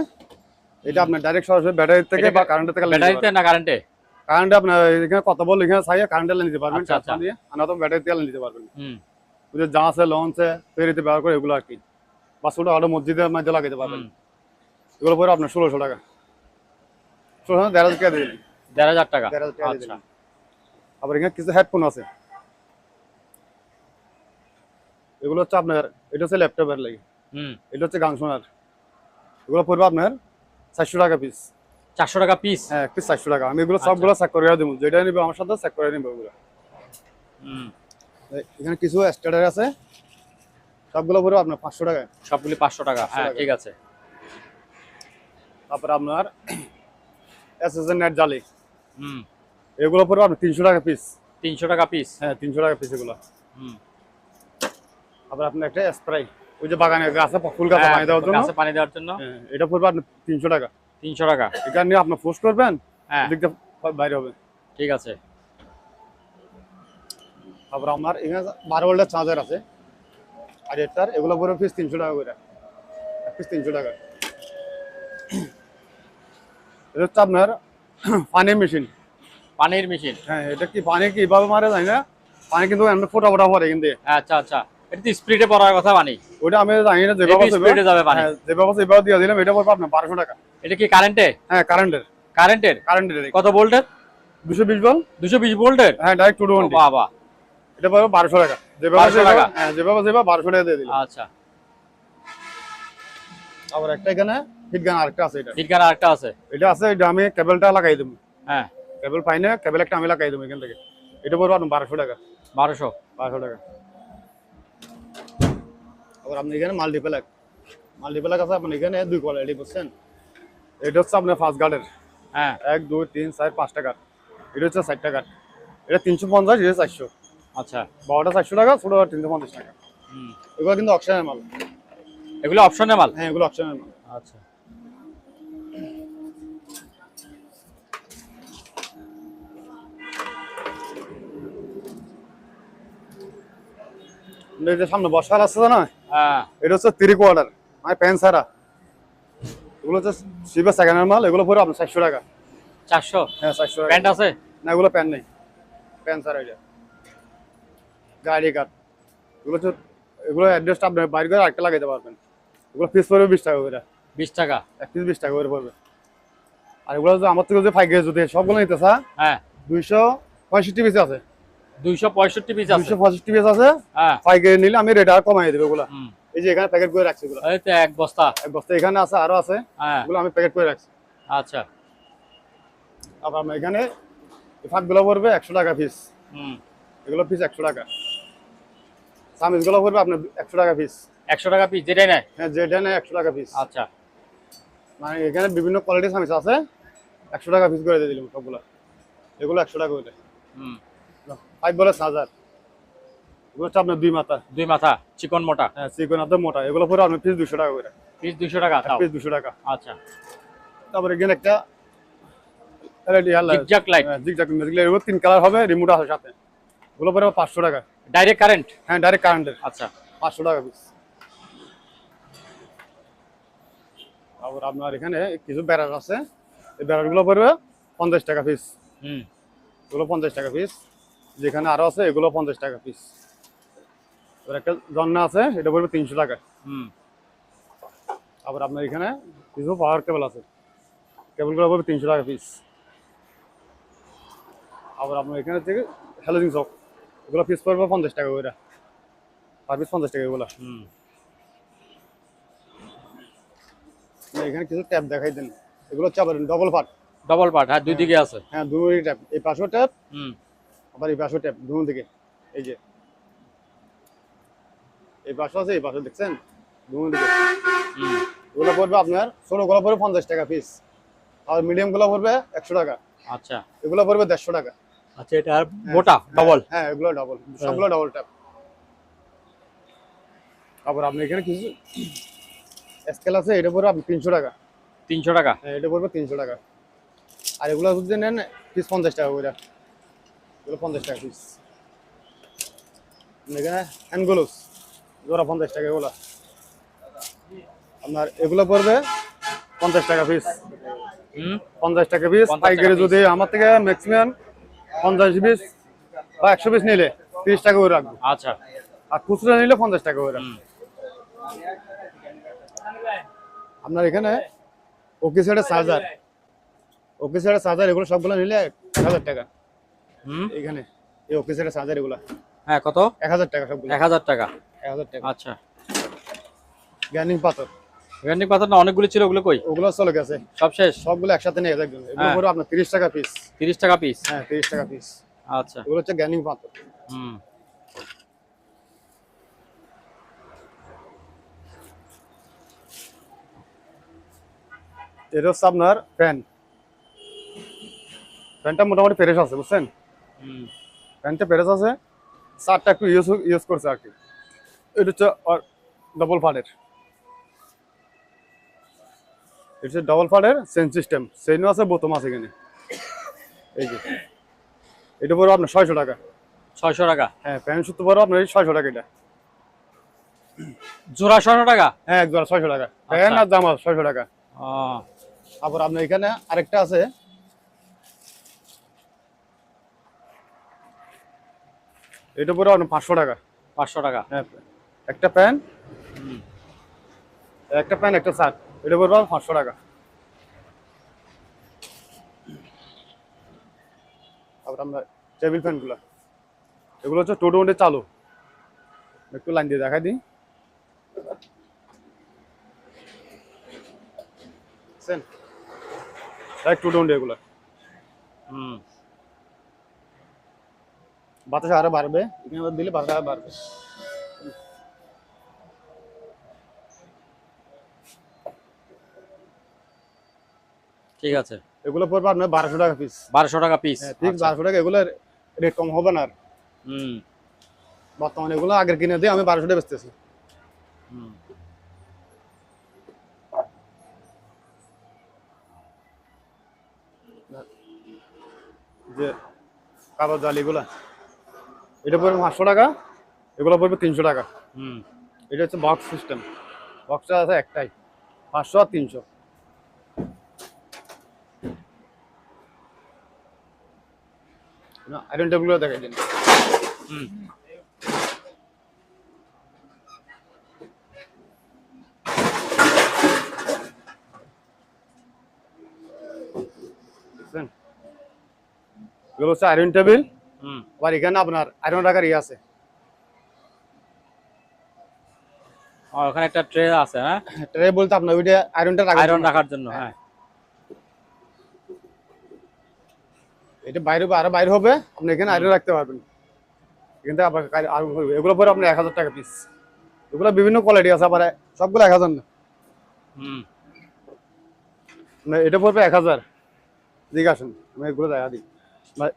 এটা আপনার ডাইরেক্ট সরাসরি ব্যাটারি থেকে বা কারেন্টের থেকে ব্যাটারিতে না কারেন্টে? কারেন্টে আপনার এখানে কত বল এখানে চাইয়ে কারেন্টে নিতে পারবেন, আচ্ছা, আচ্ছা। দিয়ে আর না তো ব্যাটারি তেল নিতে পারবেন। হুম। ওই যে যা আছে লঞ্চে ফেরিতে ব্যবহার করে এগুলো আর কি, বা ছোট আরো মসজিদের মধ্যে লাগাইতে পারবেন। এগুলো পরে আপনার 1600 টাকা। 1600 1,500 টাকা দিয়ে দিন। 1500 টাকা। 1,500 টাকা দিয়ে আচ্ছা। দিন। আবার এখানে কিছু হেডফোন আছে, এগুলো হচ্ছে আপনার, এটা হচ্ছে ল্যাপটপের লাগে, হুম। এটা হচ্ছে গান শোনার। এগুলো পড়বে আপনার 400 টাকা পিস। 400 টাকা পিস? হ্যাঁ, পিস 400 টাকা। আমি এগুলো সবগুলো চেক করে দেবো, যেটা নিবে আমার সাথে চেক করে নিবে ওগুলো। হুম। এখানে কিছু স্ট্যান্ডার্ড আছে, সবগুলো পড়বে আপনার 500 টাকা। সবগুলি 500 টাকা। 500 হ্যাঁ, টাকা। ঠিক আছে। তারপর আপনার এসএসএন নেট জালি, হুম। এগুলো পড়বে আপনার 300 টাকা পিস। 300 টাকা পিস? হ্যাঁ, 300 টাকা পিস এগুলো। হুম। আবার আপনার একটা স্প্রে, ওই যে বাগানে গাছে ফুল গাছে পানি দেওয়ার জন্য, গাছে পানি দেওয়ার জন্য। হ্যাঁ, এটা পড়বে আপনার 300 টাকা। 300 টাকা। এটা নিয়ে আপনার পোস্ট করবেন, হ্যাঁ, দেখতে বাইরে হবে। ঠিক আছে। তারপর আমার এখানে 12 ভোল্টের চার্জার আছে, আর এটার এগুলো পড়বে পিস 300 টাকা করে, এক পিস 300 টাকা। এটা হচ্ছে আপনার পানির মেশিন। পানির মেশিন? হ্যাঁ, এটা কি পানি কিভাবে মারে জানি না, পানি কিন্তু এমনি ফোটা ফোটা পড়ে কিন্তু। আচ্ছা, আচ্ছা। এটা তো স্পিডে পড়ার কথা পানি। ওটা আমি জানি না, যেভাবে স্পিডে যাবে পানি। হ্যাঁ, যেভাবে সেভাবে দিয়ে দিলাম। এটা পড়বে আপনার 1200 টাকা। এটা কি কারেন্টে? হ্যাঁ, কারেন্টের। কারেন্টের? কত ভোল্টের? 220 ভোল্ট। 220 ভোল্টের? হ্যাঁ, ডাইরেক্ট টু টোয়েন্টি। বাবা। এটা পড়বে 1200 টাকা। যেভাবে 1200 টাকা? হ্যাঁ, যেভাবে 1200 টাকা দিয়ে দিলাম। আচ্ছা। আবার একটা এখানে হিট গান আরেকটা আছে, এটা হিটগান আরেকটা আছে? এটা আছে, এটা আমি কেবলটা লাগাই দেবো। হ্যাঁ। কেবল পাই না, কেবল একটা আমি লাগাই দেবো এখান থেকে। এটা পড়বে আপনার 1200 টাকা। 1200? 1200 টাকা। আবার আপনি এখানে মাল্টিপ্লাক আছে আপনি এখানে 2 কোয়ালিটি বুঝছেন। এটা হচ্ছে আপনার 5 গার্ডের। হ্যাঁ। 1 2 3 4 5 টাকা। এটা হচ্ছে 60 টাকা। এটা 350, এটা 400। আচ্ছা। বড়টা 400 টাকা, ছোটটা 350 টাকা। হুম। এগুলো কিন্তু অপশনের মাল। এগুলো অপশনের মাল? হ্যাঁ, এগুলো অপশনের মাল। আচ্ছা। এই যে সামনে বসার আছে না, হ্যাঁ। এটা হচ্ছে 3 কোয়ার্টার, মানে প্যান ছাড়া। এগুলো হচ্ছে শিবের সেকেন্ডের মাল, এগুলো পড়বে আপনার 400 টাকা। 400? হ্যাঁ, 400 টাকা। প্যান্ট আছে? না, এগুলো প্যান নেই, প্যান ছাড়া। এটা গাড়ি কাঠ। এগুলো অ্যাড্রেসটা আপনি বাইরে করে আরেকটা লাগাইতে পারবেন। এগুলো পিস পড়বে 20 টাকা করে। 20 টাকা? এক পিস 20 টাকা করে পড়বে। আর এগুলো যদি আমার থেকে যদি পাইকারি যদি সবগুলো নিতে চা, হ্যাঁ, 265 পিস আছে। 265 পিস আছে? 265 পিস আছে। হ্যাঁ। পাইকারি নিলে আমি রেট আর কমাই দেবো এগুলো। হুম। এই যে এখানে প্যাকেট করে রাখছি এগুলো, এই তো এক বস্তা? এক বস্তা এখানে আছে, আরো আছে। হ্যাঁ। এগুলো আমি প্যাকেট করে রাখছি। আচ্ছা। আবার আমরা এখানে এই ফাঁকগুলো পড়বে 100 টাকা পিস। হুম। এগুলো পিস 100 টাকা। সামিজগুলো পড়বে আপনার 100 টাকা পিস। 100 টাকা পিস যেটাই নেয়? হ্যাঁ, যেটা নেয় 100 টাকা পিস। আচ্ছা। মানে এখানে বিভিন্ন কোয়ালিটির সামিজ আছে, 100 টাকা পিস করে দিয়ে দিলাম সবগুলো। এগুলো 100 টাকা করে। হুম। 5 বলে 1000। এগুলো হচ্ছে আপনার 2 মাথা। 2 মাথা চিকন মোটা? হ্যাঁ, চিকন হাতে মোটা। এগুলো পরে আপনার পিস 200 টাকা করে। পিস 200 টাকা? তাও? পিস 200 টাকা। আচ্ছা। তারপরে এখানে একটা zigzag light? Zigzag magic light, এগুলো 3 কালার হবে, রিমোট আছে সাথে। এগুলো পরে 500 টাকা। Direct current? হ্যাঁ, ডাইরেক্ট কারেন্টের। আচ্ছা। 500 টাকা পিস। আবার আপনার এখানে কিছু ব্যারার আছে, এই ব্যারারগুলো পড়বে 50 টাকা পিস। হুম। এগুলো 50 টাকা পিস। যেখানে আরো আছে এগুলো 50 টাকা পিস। এবার একটা জন্না আছে, এটা পড়বে 300 টাকা। হুম। আবার আপনার এখানে কিছু পাওয়ার কেবল আছে, কেবলগুলো পড়বে 300 টাকা পিস। আবার আপনার এখানে থেকে হ্যালোজিং চক, এগুলো পিস পড়বে 50 টাকা করে, পার পিস 50 টাকা এগুলো। হুম। এখানে কিছু ট্যাপ দেখাই দেন, এগুলো হচ্ছে আবার ডবল পার্ট। Double part? হ্যাঁ, দুই দিকে আছে। হ্যাঁ, দুই ট্যাপ, এই পাশেও ট্যাপ, হুম। আবার এই পাশেও ট্যাপ, দুই দিকে। এই যে এই পাশে আছে, এই পাশে দেখছেন, দুই দিকে। হুম। এগুলো পড়বে আপনার, ছোটগুলো পড়বে 50 টাকা পিস, আর মিডিয়ামগুলো পড়বে 100 টাকা। আচ্ছা। এগুলো পড়বে 150 টাকা। আচ্ছা, এটা আর মোটা ডবল? হ্যাঁ, এগুলো ডবল, সবগুলো ডবল ট্যাপ। আবার আপনি এখানে কিছু স্কেল আছে, এটা পড়বে আপনি 300 টাকা। 300 টাকা? হ্যাঁ, এটা পড়বে 300 টাকা। আর এগুলো যদি নেন পিস 50 টাকা করে, এগুলো 50 টাকা পিস। এখানে হ্যান্ড গ্লোভস জোড়া 50 টাকা এগুলো। আপনার এগুলো পড়বে 50 টাকা পিস। 50 টাকা পিস। 50 টাকা পাইকারি piece। যদি আমার থেকে ম্যাক্সিমাম 50 পিস বা 100 পিস নিলে 30 টাকা করে রাখবো। আচ্ছা। আর খুচরা নিলে 50 টাকা করে রাখবো। আপনার এখানে ওকে সেটের চার্জার, ওকে সেটের চার্জার এগুলো সবগুলো নিলে 1000 টাকা। এখানে এই ওকে সেটের চার্জার এগুলো হ্যাঁ কত? 1000 টাকা সবগুলো। 1000 টাকা। 1000 টাকা। আচ্ছা। গ্যানিং পাথর, গ্যারান্টি পাথর না অনেকগুলো ছিল, ওগুলো কই? ওগুলো চলে গেছে সব শেষ? সবগুলো একসাথে নিয়ে যাবেন। এগুলো হ্যাঁ। পুরো আপনার 30 টাকা পিস। 30 টাকা পিস। হ্যাঁ 30 টাকা পিস। আচ্ছা। এগুলো হচ্ছে গ্যানিং পাথর। হুম। এটা হচ্ছে আপনার ফ্যান। ফ্যানটা মোটামুটি ফ্রেশ আছে বুঝছেন। হুম। ফ্যানটা ফ্রেশ আছে, চারটা একটু ইউজ করছে আর কি। এটা হচ্ছে ডবল ফাডের, এটা হচ্ছে ডবল ফাডের চেন সিস্টেম। চেনও আছে, বোতাম আছে এখানে। এই যে এটা পড়ো আপনার 600 টাকা। 600 টাকা। হ্যাঁ ফ্যান সুতো পড়ো আপনার 600 টাকা। এটা জোড়া 600 টাকা? হ্যাঁ এক জোড়া 600 টাকা। ফ্যান আর জামা 600 টাকা। ও তারপর আপনার এখানে আরেকটা আছে, এটা পড়ো আপনার 500 টাকা। 500 টাকা। হ্যাঁ একটা প্যান, একটা প্যান একটা শার্ট, এটা পড়বে 500 টাকা। তারপর আমরা টেবিল ফ্যানগুলো, এগুলো হচ্ছে টোটো চালু। একটু লাইন দিয়ে দেখাই দিই। টোটো এগুলো হুম। বাতাস আরো বাড়বে, এখানে দিলে বাতাস আরো বাড়বে। ঠিক আছে। এগুলো পড়বে আপনার 1200 টাকা পিস। 1200 টাকা পিস। হ্যাঁ ঠিক 1200 টাকা। এগুলো রেট কম হবে না আর। হুম। বর্তমানে এগুলো আগের কিনে দিয়ে আমি 1200 টাকা বেচতেছি। হুম। যে কাগজ জাল এগুলা, এটা পড়বে 500 টাকা, এগুলো পড়বে 300 টাকা। হুম। এটা হচ্ছে বক্স সিস্টেম। বক্সটা আছে একটাই, 500 আর 300। আয়রন টেবিলগুলো দেখাই দিন। হুম। বুঝছেন? এগুলো হচ্ছে আয়রন টেবিল। হুম। আবার এখানে আপনার আয়রন রাখার ইয়ে আছে। ওখানে একটা ট্রে আছে। হ্যাঁ ট্রে বলতে আপনার ওইটা আয়রনটা আয়রন রাখার জন্য। হ্যাঁ এটা বাইরে আরো বাইরে হবে, আপনি এখানে আয়রন রাখতে পারবেন। এখান থেকে আবার আয়রন হবে। এগুলো পরে আপনার 1000 টাকা পিস। এগুলো বিভিন্ন কোয়ালিটি আছে, আবার সবগুলো 1000 না। হুম। এটা পড়বে 1000। ঠিক আছে, আমি এগুলো দেখা দিই।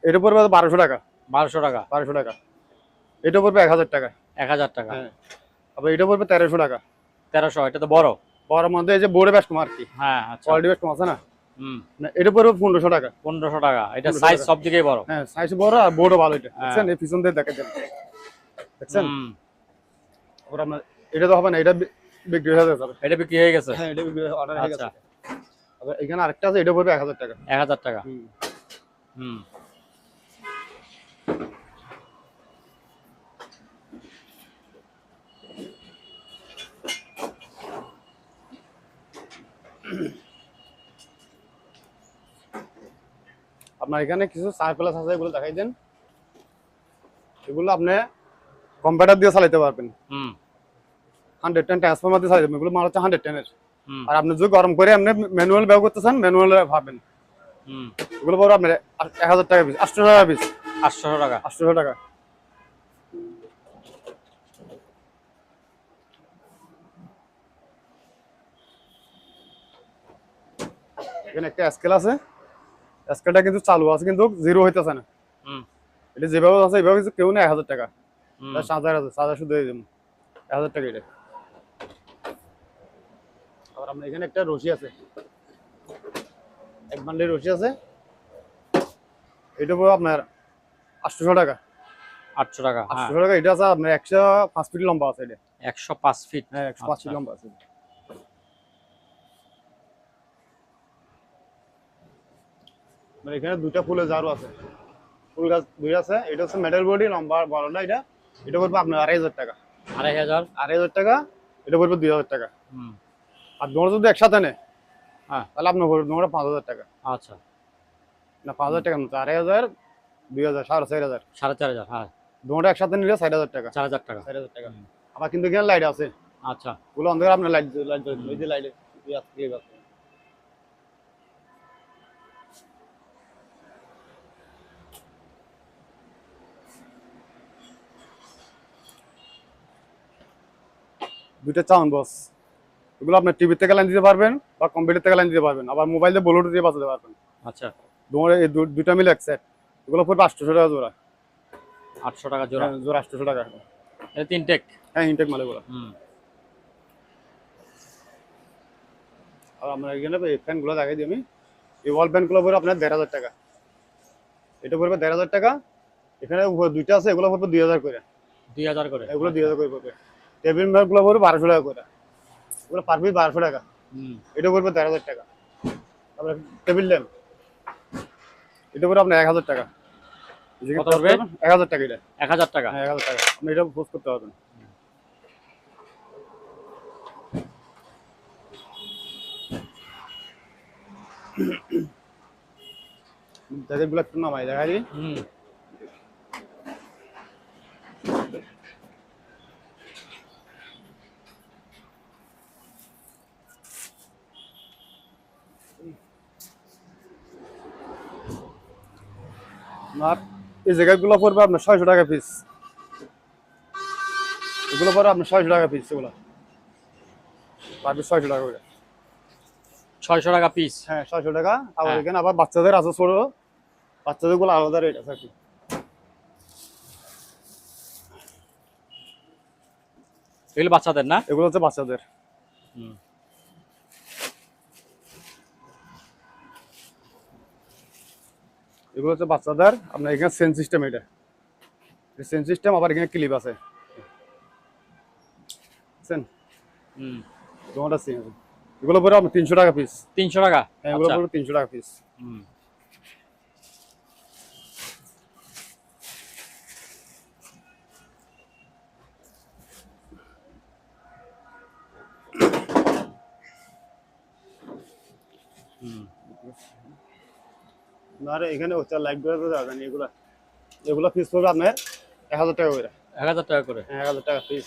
এটা পড়বে 1200 টাকা। 1200 টাকা। 1200 টাকা। এটা পড়বে 1000 টাকা। 1000 টাকা। হ্যাঁ আবার এটা পড়বে 1300 টাকা। 1300। এটা তো বড়। বড় মধ্যে এই যে বোর্ডে বেশ কম আর কি। হ্যাঁ আচ্ছা। কোয়ালিটি বেশ কম আছে না। হুম। এটা পড়বে 1500 টাকা। 1500 টাকা। এটা 1500 সাইজ টাকা। সব দিকেই বড়। হ্যাঁ সাইজ বড় আর বোর্ডও ভালো। এটা দেখছেন, এই পিছন দিয়ে দেখেন দেখছেন। হুম। ওর আপনার এটা তো হবে না, এটা বিক্রি হয়ে যাবে। এটা বিক্রি হয়ে গেছে? হ্যাঁ এটা বিক্রি অর্ডার হয়ে গেছে। আচ্ছা। আবার এখানে আরেকটা আছে, এটা পড়বে 1000 টাকা। 1000 টাকা। হুম। হুম। আপনার এখানে কিছু সার্কুলাস আছে, এগুলো দেখাই দেন। এগুলো আপনি কম্পিউটার দিয়ে চালাতে পারবেন। হুম। 110 ট্রান্সফরমার দিয়ে চালাতে পারবেন। এগুলো মাল হচ্ছে 110 এর। হুম। আর আপনি যদি গরম করে আপনি ম্যানুয়াল ব্যবহার করতে চান, ম্যানুয়ালে পাবেন। হুম। এগুলো পড়বে আপনার 1000 টাকা পিস। 800 টাকা পিস। 800 টাকা। 800 টাকা। এখানে একটা স্কেল আছে, স্কেলটা কিন্তু চালু আছে, কিন্তু জিরো হইতেছে না। হুম। এটা যেভাবে আছে এইভাবে কিছু কেউ নেই। 1000 টাকা। হুম। 7000 আছে, 7000 শুধু দিয়ে দেবো। 1000 টাকা এটা। আবার আপনার এখানে একটা রশি আছে, এক বান্ডেল রশি আছে। এটা পড়বে আপনার 800 টাকা। 800 টাকা। হ্যাঁ 800 টাকা। এটা আছে আপনার 105 ফিট লম্বা আছে এটা। 105 ফিট। হ্যাঁ 105 ফিট আচ্ছা। লম্বা আছে। মানে এখানে দুইটা ফুলের ঝাড়ু আছে, ফুল গাছ দুই আছে। এটা হচ্ছে মেটাল বডি, লম্বা বড় না এটা। এটা পড়বে আপনার 2500 টাকা। 2500। 2500 টাকা। এটা পড়বে 2000 টাকা। হুম। আর দোনো যদি একসাথে নেয় হ্যাঁ তাহলে আপনার পড়বে দোনোটা 5000 টাকা। আচ্ছা। না 5000 টাকা না, 4000, 2000, 4500। 4500। হ্যাঁ দোনোটা একসাথে নিলে 4000 টাকা। 4000 টাকা। 4000 টাকা। আবার কিন্তু এখানে লাইট আছে, আচ্ছা। ওগুলো অন্ধকার আপনার লাইট লাইট ওই যে লাইট আছে। দুইটা চাউন বক্স, এগুলো আপনার টিভি থেকে লাইন দিতে পারবেন বা কম্পিউটার থেকে লাইন দিতে পারবেন, আবার মোবাইল দিয়ে ব্লুটুথ দিয়ে বাজাতে পারবেন। আচ্ছা। এই দুইটা মিলে এক সেট। এগুলো পড়বে 800 টাকা জোড়া। 800 টাকা জোড়া। জোড়া 800 টাকা। এটা তিন টেক। হ্যাঁ ইনটেক মাল এগুলো। হুম। আর আমরা এখানে এই ফ্যানগুলো দেখাই দিই আমি। এই ওয়াল ফ্যানগুলো পড়বে আপনার 1500 টাকা। এটা পড়বে 1500 টাকা। এখানে দুইটা আছে, এগুলো পড়বে 2000 করে। 2000 করে। এগুলো 2000 করে পড়বে। টেবিল ম্যাটগুলো পড়বে 1200 টাকা করে। এগুলো পার পিস 1200 টাকা। হুম। এটা পড়বে 1500 টাকা। তারপরে টেবিল ল্যাম্প, এটা পড়বে আপনার 1000 টাকা। কত পড়বে? 1000 টাকা এটা। 1000 টাকা। হ্যাঁ 1000 টাকা। আপনি এটা পোস্ট করতে পারবেন। জ্যাকেটগুলো একটু নামাই দেখা দিই। হুম। আর এই জ্যাকেটগুলো পড়বে আপনার 600 টাকা পিস। এগুলো পড়বে আপনার 600 টাকা পিস। এগুলো পার পিস 600 টাকা করে। 600 টাকা পিস। হ্যাঁ 600 টাকা। আবার হ্যাঁ। এখানে আবার বাচ্চাদের আছে ছোট, বাচ্চাদের গুলো আলাদা রেট আছে আর কি। এগুলো বাচ্চাদের না? এগুলো হচ্ছে বাচ্চাদের। হুম। এগুলো হচ্ছে বাচ্চাদের। আপনার এখানে সেন সিস্টেম, এটা সেন সিস্টেম। আবার এখানে ক্লিপ আছে। সেন হুম। তোমারটা সেন। এগুলো পরে আপনার 300 টাকা পিস। 300 টাকা। হ্যাঁ এগুলো আচ্ছা। পরে 300 টাকা পিস। হুম। হুম। আর এখানে হচ্ছে লাইট গুলো যাবেন। এগুলো এগুলো পিস পড়বে আপনার 1000 টাকা করে। 1000 টাকা করে। হ্যাঁ 1000 টাকা পিস।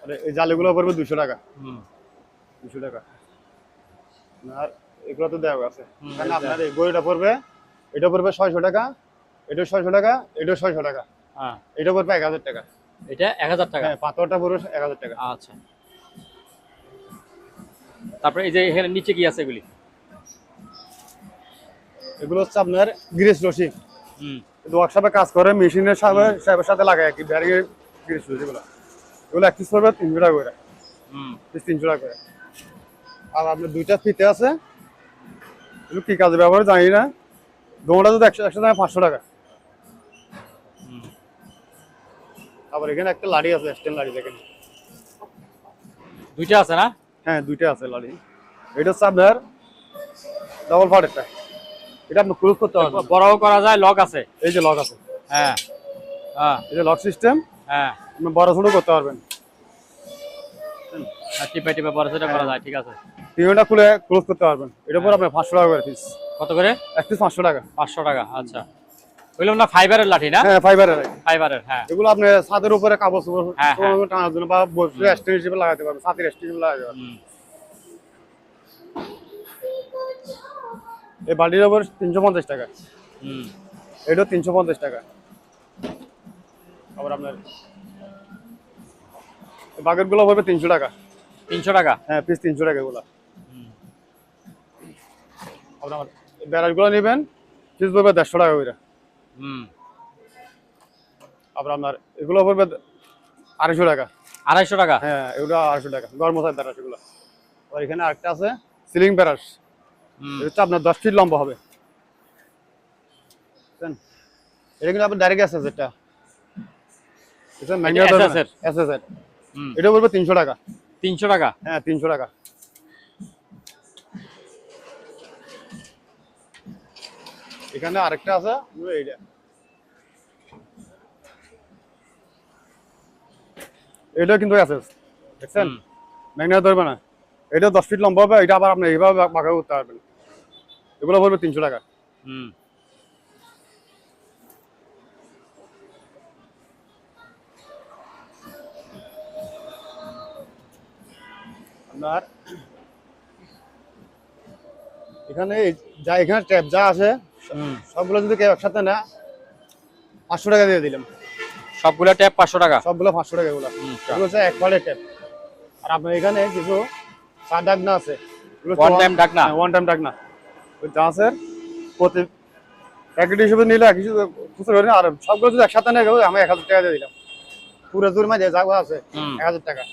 আর এই জালিগুলো পড়বে 200 টাকা। হুম। 200 টাকা। আর এগুলো তো দেওয়া আছে। হুম, কারণ আপনার এই গড়িটা পড়বে, এটা পড়বে 600 টাকা, এটা 600 টাকা, এটা 600 টাকা। হ্যাঁ এটা পড়বে 1000 টাকা। এটা 1000 টাকা। হ্যাঁ পাথরটা পড়বে 1000 টাকা। আচ্ছা। তারপরে এই যে এখানে নিচে কি আছে এগুলি? এগুলো হচ্ছে আপনার গ্রিস রশি। হুম। ওয়ার্কশপে কাজ করে মেশিনের সাথে লাগায় আর কি, ব্যারিং এর গ্রিস রশি গুলো। এগুলো এক পিস পড়বে 300 টাকা করে। হুম। পিস 300 টাকা করে। আর আপনার দুইটা ফিতে আছে, এগুলো কি কাজে ব্যবহার জানি না। দোনোটা যদি 100 টাকা 500 টাকা। হুম। আবার এখানে একটা লাড়ি আছে, স্ট্যান্ড লাড়ি দেখেন। দুইটা আছে না? হ্যাঁ দুইটা আছে লাড়ি। এটা হচ্ছে আপনার ডাবল ফাটেরটা। এটা আপনি ক্লোজ করতে পারবেন। বড়ও করা যায়, লক আছে। এই যে লক আছে। হ্যাঁ। হ্যাঁ। এই যে লক সিস্টেম। হ্যাঁ। আপনি বড় ছোট করতে পারবেন। টিপে টিপে বড় সেটা করা যায়, ঠিক আছে। টিউনটা খুলে ক্লোজ করতে পারবেন। এটার উপর আপনার 500 টাকা করে পিস। কত করে? এক পিস 500 টাকা। 500 টাকা। আচ্ছা। বললাম না ফাইবারের লাঠি না? হ্যাঁ ফাইবারের। ফাইবারের। হ্যাঁ। এগুলো আপনি ছাদের উপরে কাগজ হ্যাঁ, হ্যাঁ। টানার জন্য বা বসে স্ট্যান্ড হিসেবে লাগাতে পারবেন, ছাদের স্ট্যান্ড হিসেবে লাগাতে পারবেন। হুম। এই বালতির উপর 350 টাকা। হুম। এটা 350 টাকা। আবার আপনার বাকেট গুলো পড়বে 300 টাকা। 300 টাকা। হ্যাঁ পিস 300 টাকা এগুলো। হুম। আপনার ব্যারাজ গুলো নেবেন, পিস পড়বে 150 টাকা করে। হুম। আবার আপনার এগুলো পড়বে 250 টাকা। 250 টাকা। হ্যাঁ এগুলো 250 টাকা। গরম মশার ব্যারাস এগুলো। আর এখানে আরেকটা আছে সিলিং ব্যারাস। হুম। এটা হচ্ছে আপনার 10 ফিট লম্বা হবে। এটা কিন্তু আপনার ডাইরেক্ট আছে যেটা এটা ম্যাগনেট SS এসএসআর এটা পড়বে 300 টাকা। 300 টাকা। হ্যাঁ 300 টাকা। এখানে আরেকটা আছে এইটা, এটা কিন্তু এসএস দেখছেন, ম্যাগনেট ধরবে না। এটা 10 ফিট লম্বা হবে, এটা আবার আপনি এইভাবে বাঁকা করতে পারবেন। এগুলো পড়বে 300 টাকা। আপনার এখানে এখানে ট্যাপ যা আছে সবগুলো যদি কেউ একসাথে না 500 টাকা দিয়ে দিলাম। সবগুলা ট্যাপ 500 টাকা। সবগুলো 500 টাকা। এগুলো হচ্ছে এক পাল্টের ট্যাপ। আর আপনার এখানে কিছু চার ডাকনা আছে, ওয়ান টাইম ডাকনা। ওয়ান টাইম ডাকনা যা আছে প্রতি প্যাকেট হিসেবে নিলে কিছু খুচরো করে, আর সবগুলো যদি একসাথে নেই আমি 1000 টাকা দিয়ে দিলাম। পুরো দূর মাঝে যা আছে 1000 টাকা।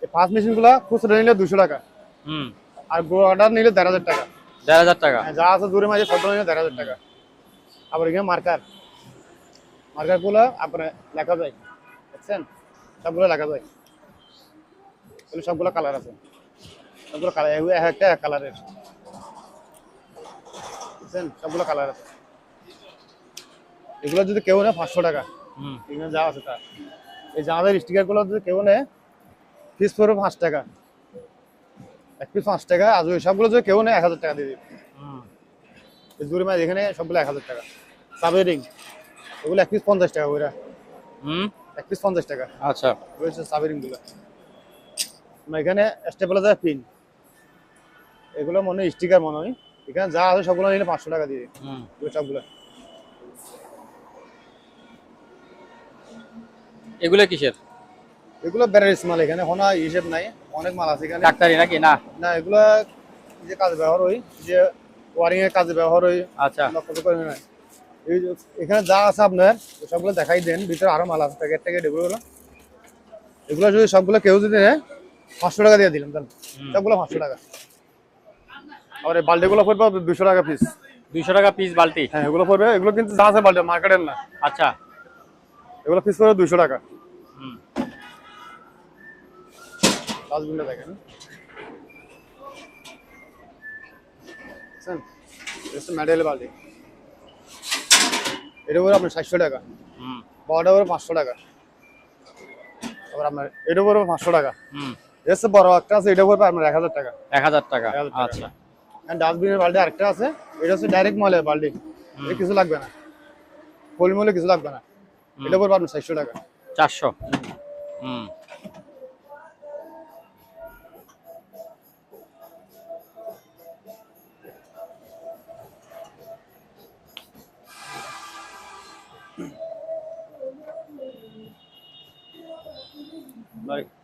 এই ফার্স্ট মেশিন গুলা খুচরো নিলে 200 টাকা, আর অর্ডার নিলে 1500 টাকা। 1500 টাকা যা আছে দূরের মাঝে সবগুলো নিলে 1500 টাকা। আবার এখানে মার্কার গুলো আপনার লেখা যায়, দেখছেন সবগুলো লেখা যায়। সবগুলো কালার আছে, সবগুলো কালার একটা এক কালারের, বুঝছেন সবগুলো কালার আছে। এগুলো যদি কেউ নেয় 500 টাকা। এখানে যা আছে তা। এই জামাদের স্টিকার গুলো যদি কেউ নেয় পিস পড়বে 5 টাকা, এক পিস 5 টাকা। আর সবগুলো যদি কেউ নেয় 1000 টাকা দিয়ে দিবে। দূরে মাঝে এখানে সবগুলো 1000 টাকা। সাবেরিং এগুলো এক পিস 50 টাকা ওইরা, এক পিস 50 টাকা। আচ্ছা রয়েছে সাবেরিং গুলো। এখানে স্টেবিলাইজার পিন, এগুলো মনে হয় স্টিকার মনে হয়। এখানে যা আছে সবগুলো নিলে 500 টাকা দিয়ে সবগুলো। এগুলো কিসের? এগুলো ব্যাটারিজ মাল, এখানে কোনো হিসেব নাই, অনেক মাল আছে এখানে। ডাক্তারি নাকি? না না, এগুলো যে কাজে ব্যবহার হয়, যে ওয়ারিং এর কাজে ব্যবহার হয়। আচ্ছা না এই এখানে যা আছে আপনার সবগুলো দেখাই দেন, ভিতরে আরো মাল আছে প্যাকেট থেকে। এগুলো যদি সবগুলো কেউ যদি নেয় 500 টাকা দিয়ে দিলাম, তাহলে সবগুলো 500 টাকা। আর এই বাল্টিগুলো পড়বে 200 টাকা পিস। 200 টাকা পিস বালতি? হ্যাঁ এগুলো পড়বে, এগুলো কিন্তু যা আছে বাল্টি মার্কেটের না। আচ্ছা এগুলো পিস পড়বে 200 টাকা। ডাস্টবিনটা দেখেন, মেডেল বাল্টি। এটা পড়বে আপনার 700 টাকা। বড়টা পড়বে 500 টাকা। আবার আপনার এটা পড়বে 500 টাকা। এর চেয়ে বড় একটা আছে, এটা পড়বে আপনার 1000 টাকা। 1000 টাকা। 1000 টাকা। আচ্ছা ডাস্টবিনের বাল্টি আরেকটা আছে, এটা হচ্ছে ডাইরেক্ট মলের বাল্টি, এটা কিছু লাগবে না, পলিমলে কিছু লাগবে না। এটা পড়বে আপনার 400 টাকা। 400।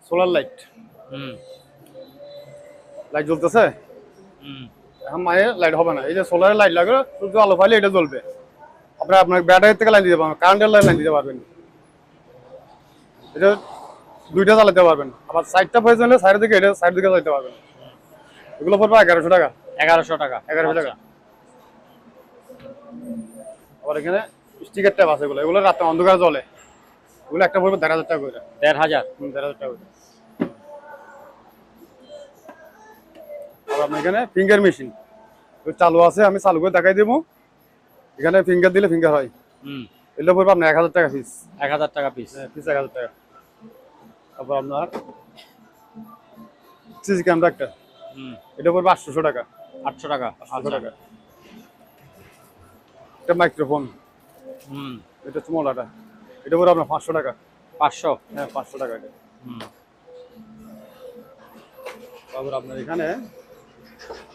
সোলার লাইট, লাইট জ্বলতেছে এখন মায়ের লাইট হবে না। এই যে সোলারের লাইট লাগবে, সূর্য আলো পাইলে এটা জ্বলবে। আপনার ব্যাটারি থেকে লাইন দিতে পারবেন, কারেন্টের লাইন দিতে পারবেন। এটা দুইটা চালাতে পারবেন। আবার সাইডটা প্রয়োজন হলে সাইড থেকে এটা সাইড দিকে চালাতে পারবেন। এগুলো পড়বে 1100 টাকা। 1100 টাকা। 1100 টাকা। আবার এখানে স্টিকার ট্যাপ আছে, এগুলো রাতে অন্ধকার জ্বলে, এগুলো একটা পড়বে 1500 টাকা করে। 1500? 1500 টাকা করে। আর আপনার এখানে ফিঙ্গার মেশিন চালু আছে, আমি চালু করে দেখাই দেবো। এখানে ফিঙ্গার দিলে ফিঙ্গার হয়। এগুলো পড়বে আপনার 1000 টাকা পিস। 1000 টাকা পিস? পিস 1000 টাকা। তারপর আপনার সিসি ক্যামেরা একটা, এটা পড়বে 800 টাকা। 800 টাকা। 800 টাকা। এটা মাইক্রোফোন, এটা স্মলাটা, এটা পড়বে আপনার 500 টাকা। 500? হ্যাঁ 500 টাকা এটা। তারপর আপনার এখানে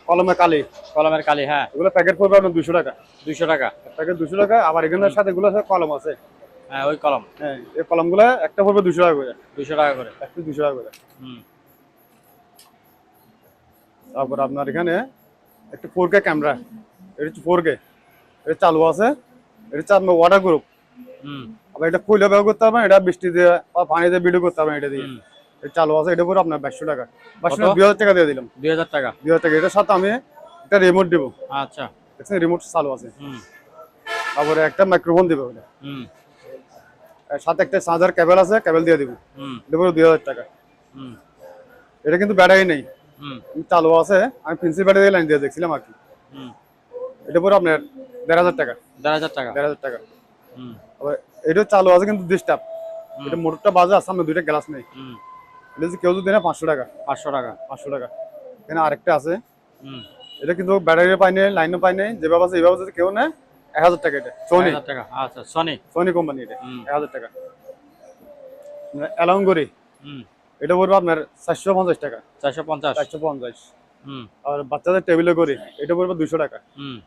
কলমের কালি, কলমের কালি। হ্যাঁ এগুলো প্যাকেট পড়বে আপনার 200 টাকা। 200 টাকা প্যাকেট 200 টাকা। আবার এখানের সাথে এগুলো কলম আছে। হ্যাঁ ওই কলম। হ্যাঁ এই কলমগুলো একটা পড়বে 200 টাকা করে। 200 টাকা করে? একটা 200 টাকা করে। তারপর আপনার এখানে একটা 4K ক্যামেরা, এটা হচ্ছে 4K, এটা চালু আছে, এটা হচ্ছে আপনার ওয়াটার গ্রুপ। আবার এটা খুলে ব্যবহার করতে পারবেন, এটা বৃষ্টি দিয়ে বা পানিতে ভিডিও করতে পারবেন এটা দিয়ে। এটা চালু আছে, এটা পুরো আপনার 200 টাকা। 2000 টাকা দিয়ে দিলাম। 2000 টাকা? 2000 টাকা। এটার সাথে আমি একটা রিমোট দিব। আচ্ছা দেখছেন রিমোট চালু আছে। তারপরে একটা মাইক্রোফোন দিবে ওটা, সাথে একটা চার্জার কেবল আছে, কেবল দিয়ে দিব। হুম এটা পড়বে 2000 টাকা। হুম এটা কিন্তু ব্যাটারি নেই, হুম চালু আছে, আমি প্রিন্সিপাল ব্যাটারি লাইন দিয়ে দেখছিলাম আর কি। হুম এটা পড়বে আপনার 1500 টাকা। 1500 টাকা। 1500 টাকা। হুম আবার এটা চালু আছে কিন্তু ডিস্টার্ব, এটা মোটরটা বাজে আছে, সামনে দুইটা গ্লাস নেই। হুম এটা যদি কেউ যদি নেয় 500 টাকা। 500 টাকা। 500 টাকা। এখানে আরেকটা আছে, হুম এটা কিন্তু ব্যাটারি পাই নেই, লাইনও পাই নেই, যেভাবে আছে এইভাবে যদি কেউ নেয় 1000 টাকা। এটা সোনি, 1000 টাকা। আচ্ছা সনি। সোনি কোম্পানি, এটা হুম 1000 টাকা। অ্যালংগরি, হুম এটা পড়বে আপনার 450 টাকা। 450। 450। হুম আর বাচ্চাদের টেবিলে করি, এটা পড়বে 200 টাকা। হুম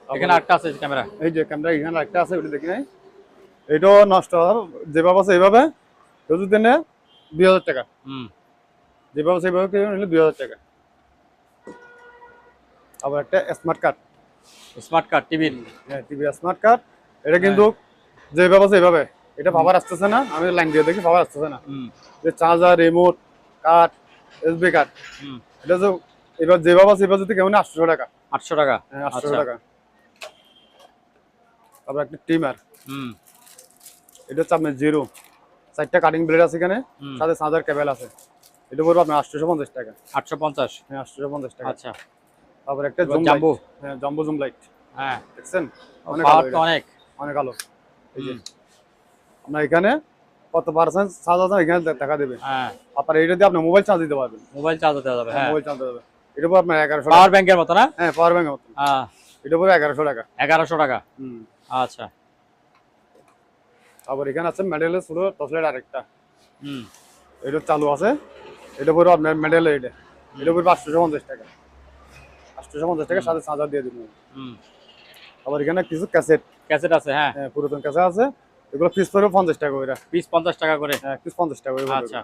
এখানে আরেকটা আছে ক্যামেরা। এই যে ক্যামেরা এখানে একটা আছে, ওটা দেখি নাই, এটাও নষ্ট হওয়ার, যেভাবে আছে এইভাবে কেউ যদি নেয় 2000 টাকা। হুম যেভাবে আছে এইভাবে কেউ নিলে 2000 টাকা। আবার একটা স্মার্ট কার্ড, স্মার্ট কার্ড টিভির। হ্যাঁ টিভি স্মার্ট কার্ড, এটা কিন্তু যেভাবে আছে এইভাবে, এটা পাওয়ার আসতেছে না, আমি লাইন দিয়ে দেখি পাওয়ার আসতেছে না। হুম যে charger, remote, card, SB card, হুম এটা যে এবার যেভাবে আছে এবার যদি কেউ নেয় 800 টাকা। 800 টাকা। হ্যাঁ 800 আচ্ছা। টাকা। তারপর একটা টিমার, হুম এটা হচ্ছে আপনার জিরো, 4টা কাটিং ব্লেড আছে এখানে, হুম। সাথে চার্জার কেবল আছে। এটা পড়বে আপনার 850 টাকা। 850। হ্যাঁ 850 টাকা। আচ্ছা। তারপর একটা জুম জাম্বো। লাইট, হ্যাঁ জাম্বো জুম লাইট, হ্যাঁ দেখছেন অনেক পাওয়ার আলো, তো অনেক। অনেক আলো। এই যে হুম, আপনার এখানে কত পার্সেন্ট চার্জ আছে এখানে দেখা দেবে। হ্যাঁ আপনার এটা দিয়ে আপনি মোবাইল চার্জ দিতে পারবেন। মোবাইল চার্জ দেওয়া যাবে। হ্যাঁ মোবাইল চার্জ দেবে। এটা পড়বে আপনার 1100 টাকা। পাওয়ার ব্যাংকের মতো না? হ্যাঁ পাওয়ার ব্যাংক মতো। হ্যাঁ এটা পড়বে 1100 টাকা। 1100 টাকা। হুম। আচ্ছা। আবার এখানে আছে মেডেলের ছোট টসলেট আরেকটা, হুম এটা চালু আছে, এটা পড়বে আপনার মেডেলের, এটা পড়বে 850 টাকা। 850 টাকা, সাথে চার্জার দিয়ে দিবেন। হুম আবার এখানে কিছু ক্যাসেট, ক্যাসেট আছে। হ্যাঁ হ্যাঁ পুরাতন ক্যাসেট আছে, এগুলো পিস পড়বে 50 টাকা করে। পিস 50 টাকা করে। হ্যাঁ পিস 50 টাকা করে পড়বে। আচ্ছা।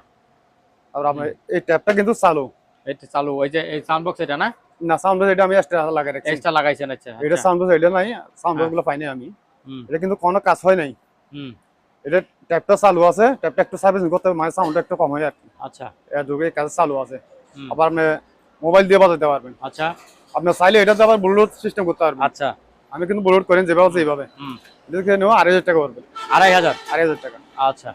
আর আপনার এই ট্যাপটা কিন্তু চালু এটা চালু, ওই যে এই সাউন্ড বক্স এটা না? না, সাউন্ড বক্স এটা আমি এক্সট্রা লাগাই রাখছি। এক্সট্রা লাগাইছেন? আচ্ছা এটা সাউন্ড বক্স এটা নাই, সাউন্ড বক্স গুলো পাইনি আমি। হুম এটা কিন্তু কোনো কাজ হয় নাই, হুম এটা ট্যাপটা চালু আছে, ট্যাপটা একটু সার্ভিসিং করতে হবে, মানে সাউন্ডটা একটু কম হয় আর কি। আচ্ছা। এর যুগে কাজ চালু আছে। হুম, আবার আপনি মোবাইল দিয়ে বাজাতে পারবেন। আচ্ছা আপনি চাইলে এটাতে আবার ব্লুটুথ সিস্টেম করতে পারবেন। আচ্ছা। আমি কিন্তু ব্লুটুথ করেন যেভাবে আছে এইভাবে। হুম এটাকে নেব 2500 টাকা পড়বে। 2500। 2500 টাকা। আচ্ছা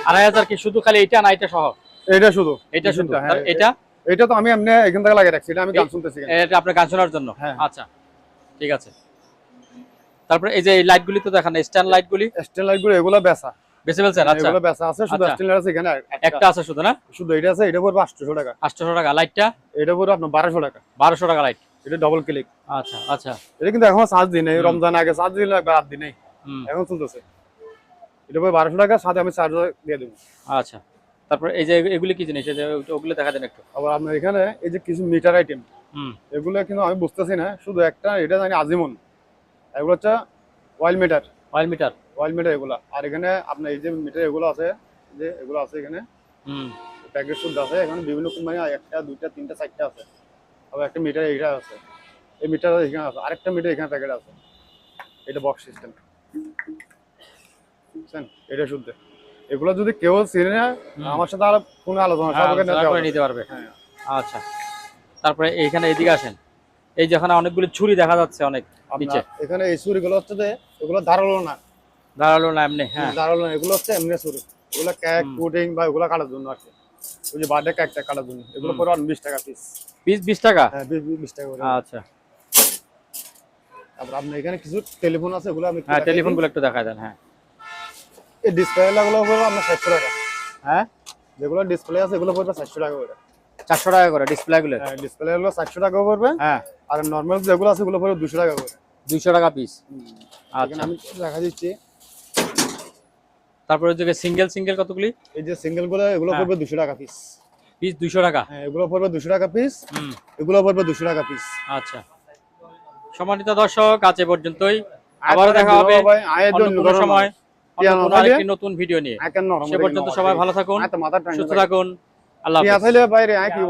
2500 কি শুধু খালি এটা না এটা সহ? এটা শুধু, এটা শুধু। হ্যাঁ এটা এটা তো আমি এমনি এখান থেকে লাগিয়ে রাখছি, এটা আমি গান শুনতেছি এখানে। এটা আপনার গান শোনার জন্য? হ্যাঁ। আচ্ছা ঠিক আছে। তারপরে এই যে এই লাইটগুলি তো দেখান, স্ট্যান্ড লাইটগুলি স্ট্যান্ড লাইট গুলো এগুলো বেচা, বেশি ফেলছেন? আচ্ছা এগুলো বেচা আছে, শুধু আচ্ছা। স্ট্যান্ড লাইট আছে এখানে একটা আছে শুধু না? শুধু এটা আছে, এটা পড়বে 800 টাকা। 800 টাকা। লাইটটা? এটা পড়বে আপনার 1200 টাকা। 1200 টাকা লাইট। এটা ডাবল ক্লিক। আচ্ছা আচ্ছা। এটা কিন্তু এখনো চার্জ দিই নাই, রমজান আগে চার্জ দিলে বাদ দিই নাই, হুম এখন চলতেছে। এটা পড়বে 1200 টাকা, সাথে আমি চার্জার দিয়ে দেবো। আচ্ছা। তারপরে এই যে এগুলি কি জিনিস? এই যে ওগুলো দেখা দেন একটু। আবার আপনার এখানে এই যে কিছু মিটার আইটেম, হুম এগুলো কিন্তু আমি বুঝতেছি না, শুধু একটা এটা জানি আজিমন, এগুলো হচ্ছে oil meter. Oil meter. Oil meter এগুলা। আর এখানে আপনার এই যে মিটার এগুলো আছে, যে এগুলো আছে এখানে হুম প্যাকেট শুদ্ধ আছে, এখানে বিভিন্ন কোম্পানি, একটা দুইটা তিনটা চারটা আছে। আবার একটা মিটার এইটা আছে, এই মিটার এখানে আছে, আরেকটা মিটার এখানে প্যাকেট আছে, এটা বক্স সিস্টেম, বুঝছেন? এটা শুদ্ধ। এগুলো যদি কেউ চিনে না, আমার সাথে আর কোনো আলোচনা সবাইকে নিতে হবে। নিতে পারবে। হ্যাঁ। আচ্ছা। তারপরে এইখানে এদিকে আসেন, এই যেখানে অনেকগুলি ছুরি দেখা যাচ্ছে অনেক নিচে। আপনার এখানে এই ছুরিগুলো হচ্ছে যে এগুলো ধারালো না, দাঁড়ালো না এমনি? হ্যাঁ ধারালো না, এগুলো হচ্ছে এমনি ছুরি, এগুলো কেক পুডিং বা এগুলো কাটার জন্য আর কি, ওই যে বার্থডে কেকটা কাটার জন্য। এগুলো পরে 20 টাকা পিস। পিস 20 টাকা? হ্যাঁ 20 টাকা করে। আচ্ছা। তারপর আপনার এখানে কিছু টেলিফোন আছে, এগুলো আমি হ্যাঁ টেলিফোন গুলো একটু দেখা দেন। হ্যাঁ এই ডিসপ্লে গুলো পড়বে আপনার 700 টাকা। হ্যাঁ যেগুলো ডিসপ্লে আছে এগুলো পড়বে 700 টাকা করে। 400 টাকা করে ডিসপ্লে গুলো? হ্যাঁ ডিসপ্লে গুলো 700 টাকা পড়বে। হ্যাঁ। আর নরমাল যেগুলো আছে এগুলো পড়বে 200 টাকা করে। 200 টাকা পিস। এখানে আচ্ছা। আমি দেখা দিচ্ছি। তারপরে ওই সিঙ্গেল সিঙ্গেল কতগুলি? এই যে সিঙ্গেল গুলো, এগুলো পড়বে 200 টাকা পিস। পিস 200 টাকা? হ্যাঁ এগুলো পড়বে 200 টাকা পিস। হুম এগুলো পড়বে 200 টাকা পিস। আচ্ছা। সম্মানিত দর্শক, আজ এ পর্যন্তই। আবারও দেখা হবে অন্য কোনো সময় অন্য কোনো আরেকটি নতুন ভিডিও নিয়ে। সে পর্যন্ত সবাই ভালো থাকুন, সুস্থ থাকুন। আল্লাহ হাফেজ। বাইরে আয় কি